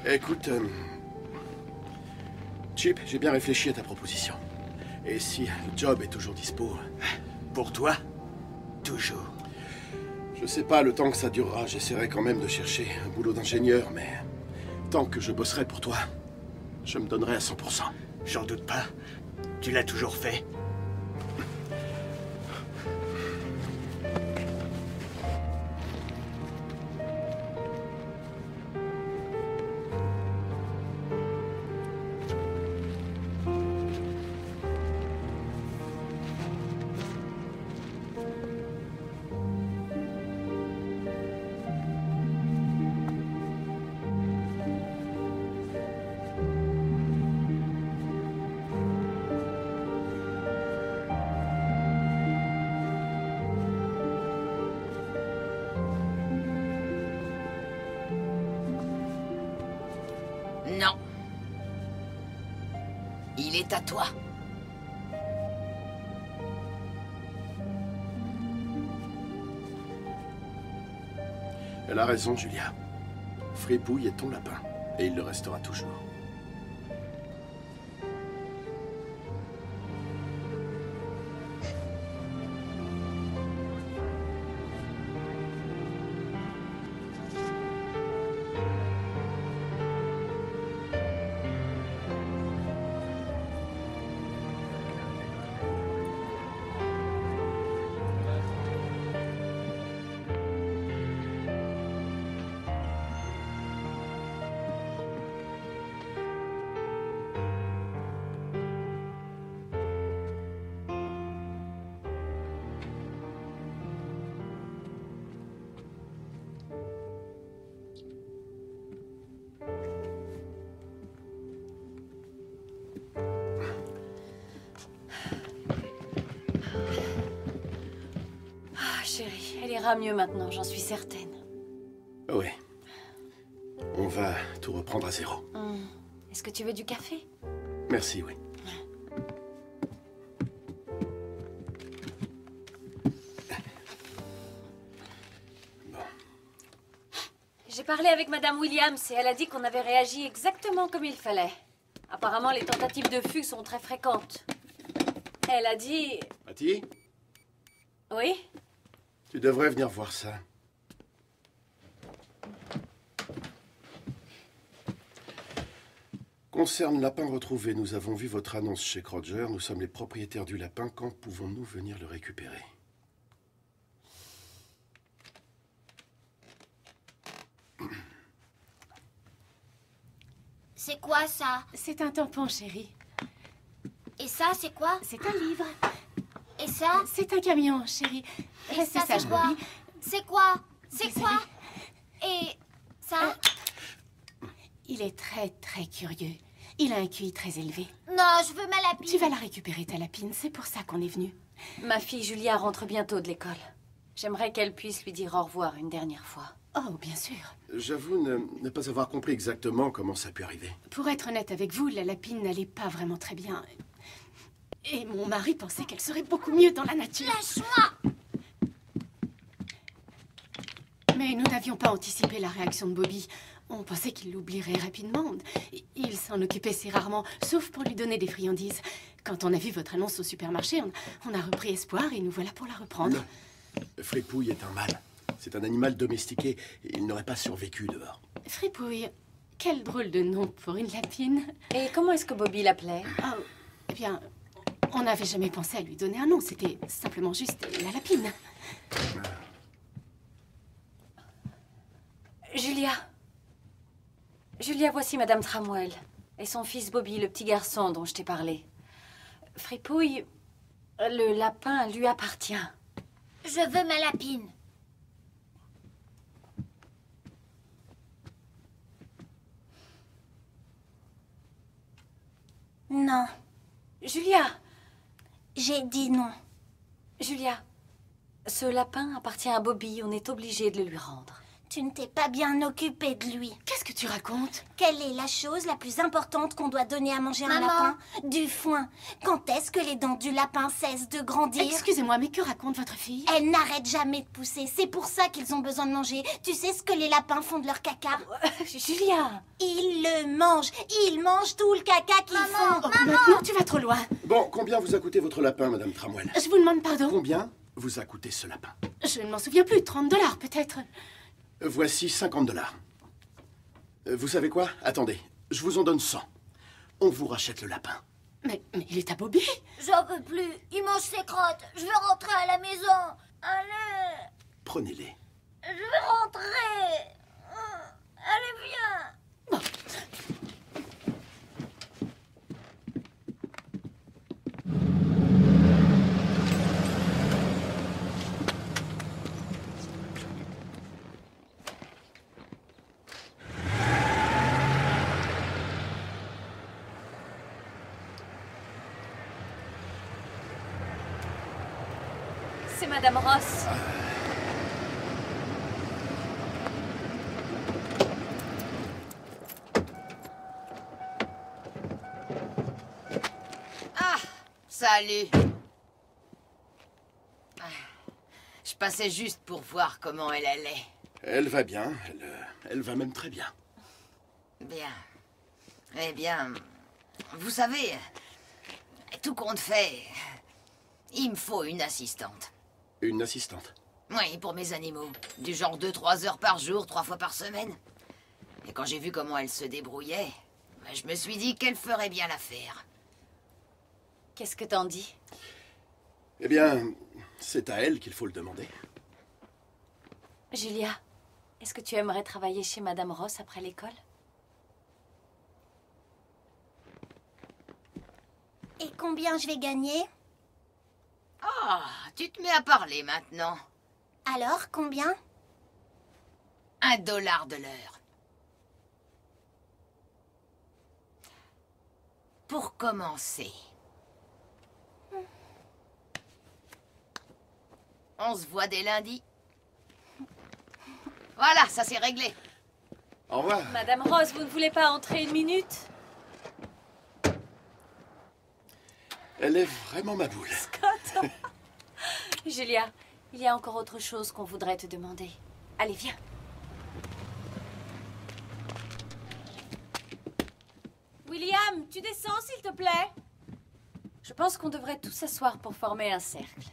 Écoute, Chip, j'ai bien réfléchi à ta proposition. Et si le job est toujours dispo... Pour toi? Toujours. Je sais pas le temps que ça durera. J'essaierai quand même de chercher un boulot d'ingénieur, mais... Tant que je bosserai pour toi, je me donnerai à 100%. J'en doute pas. Tu l'as toujours fait. Il est à toi. Elle a raison, Julia. Fripouille est ton lapin. Et il le restera toujours. Chérie, elle ira mieux maintenant, j'en suis certaine. Oui. On va tout reprendre à zéro. Est-ce que tu veux du café? Merci, oui. J'ai parlé avec Madame Williams et elle a dit qu'on avait réagi exactement comme il fallait. Apparemment, les tentatives de fugue sont très fréquentes. Elle a dit... Patty, Oui? tu devrais venir voir ça. Concerne lapin retrouvé, nous avons vu votre annonce chez Roger. Nous sommes les propriétaires du lapin. Quand pouvons-nous venir le récupérer? C'est quoi ça? C'est un tampon, chérie. Et ça, c'est quoi? C'est un livre. Et ça? C'est un camion, chérie. Et Reste ça, sage, c'est quoi? Bobby. C'est quoi? C'est quoi? Et ça? Il est très, très curieux. Il a un QI très élevé. Non, je veux ma lapine. Tu vas la récupérer, ta lapine. C'est pour ça qu'on est venu. Ma fille Julia rentre bientôt de l'école. J'aimerais qu'elle puisse lui dire au revoir une dernière fois. Oh, bien sûr. J'avoue ne pas avoir compris exactement comment ça a pu arriver. Pour être honnête avec vous, la lapine n'allait pas vraiment très bien. Et mon mari pensait qu'elle serait beaucoup mieux dans la nature. Lâche-moi! Mais nous n'avions pas anticipé la réaction de Bobby. On pensait qu'il l'oublierait rapidement. Il s'en occupait si rarement, sauf pour lui donner des friandises. Quand on a vu votre annonce au supermarché, on a repris espoir et nous voilà pour la reprendre. Non. Fripouille est un mâle. C'est un animal domestiqué et il n'aurait pas survécu dehors. Fripouille, quel drôle de nom pour une lapine. Et comment est-ce que Bobby l'appelait? Oh, eh bien, on n'avait jamais pensé à lui donner un nom. C'était simplement juste la lapine. Julia, voici Madame Tramwell. Et son fils Bobby, le petit garçon dont je t'ai parlé. Fripouille, le lapin lui appartient. Je veux ma lapine. Non. Julia! J'ai dit non. Julia, ce lapin appartient à Bobby. On est obligé de le lui rendre. Tu ne t'es pas bien occupée de lui. Qu'est-ce que tu racontes? Quelle est la chose la plus importante qu'on doit donner à manger à un lapin? Du foin. Quand est-ce que les dents du lapin cessent de grandir? Excusez-moi, mais que raconte votre fille? Elles n'arrêtent jamais de pousser. C'est pour ça qu'ils ont besoin de manger. Tu sais ce que les lapins font de leur caca? Julia! Ils le mangent. Ils mangent tout le caca qu'ils font. Oh, maintenant, tu vas trop loin. Bon, combien vous a coûté votre lapin, Madame Tramwell? Je vous demande pardon. Combien vous a coûté ce lapin? Je ne m'en souviens plus. 30 $ peut-être. Voici 50 $. Vous savez quoi? Attendez, je vous en donne 100. On vous rachète le lapin. Mais il est à Bobby. J'en peux plus. Il mange ses crottes. Je veux rentrer à la maison. Allez. Prenez-les. Je veux rentrer. Allez, viens. C'est Madame Ross. Salut. Je passais juste pour voir comment elle allait. Elle va bien, elle va même très bien. Bien. Eh bien, vous savez, tout compte fait, il me faut une assistante. Une assistante? Oui, pour mes animaux. Du genre 2-3 heures par jour, 3 fois par semaine. Et quand j'ai vu comment elle se débrouillait, je me suis dit qu'elle ferait bien l'affaire. Qu'est-ce que t'en dis? Eh bien, c'est à elle qu'il faut le demander. Julia, est-ce que tu aimerais travailler chez Madame Ross après l'école? Et combien je vais gagner? Ah, tu te mets à parler maintenant. Alors, combien? $1 de l'heure. Pour commencer. On se voit dès lundi. Voilà, ça c'est réglé. Au revoir. Madame Ross, vous ne voulez pas entrer 1 minute? Elle est vraiment ma boule. Scott. Julia, il y a encore autre chose qu'on voudrait te demander. Allez, viens. William, tu descends, s'il te plaît? Je pense qu'on devrait tous s'asseoir pour former un cercle.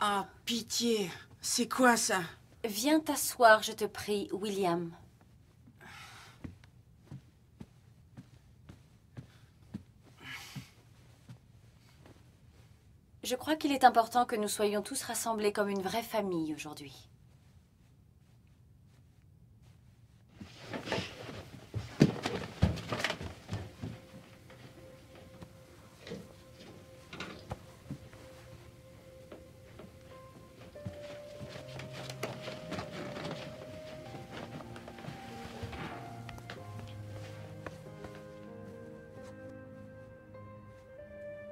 Ah, pitié. C'est quoi ça? Viens t'asseoir, je te prie, William. Je crois qu'il est important que nous soyons tous rassemblés comme une vraie famille aujourd'hui.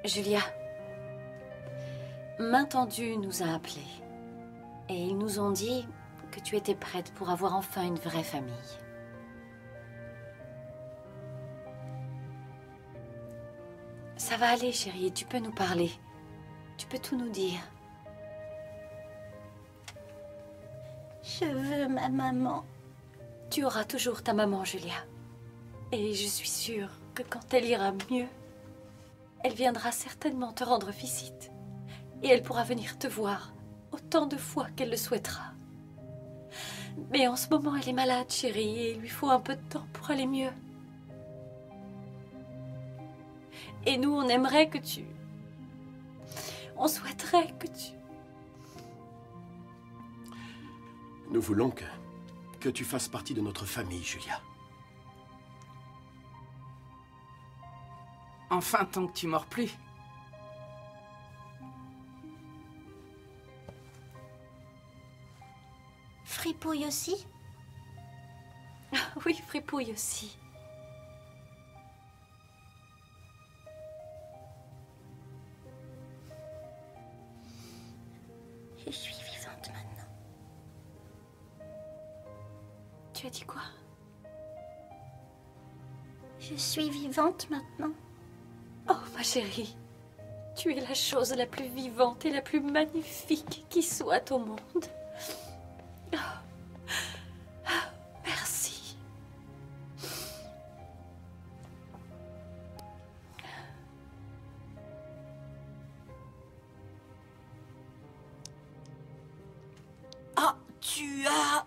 Julia, Main Tendue nous a appelés. Et ils nous ont dit que tu étais prête pour avoir enfin une vraie famille. Ça va aller, chérie, tu peux nous parler. Tu peux tout nous dire. Je veux ma maman. Tu auras toujours ta maman, Julia. Et je suis sûre que quand elle ira mieux, elle viendra certainement te rendre visite. Et elle pourra venir te voir autant de fois qu'elle le souhaitera. Mais en ce moment, elle est malade, chérie, et il lui faut un peu de temps pour aller mieux. Et nous, on aimerait que tu... On souhaiterait que tu... Nous voulons que tu fasses partie de notre famille, Julia. Enfin, tant que tu mords plus. Fripouille aussi? Oui, Fripouille aussi. Je suis vivante maintenant. Tu as dit quoi? Je suis vivante maintenant. Oh, ma chérie, tu es la chose la plus vivante et la plus magnifique qui soit au monde. Oh. Oh, merci. Ah, tu as...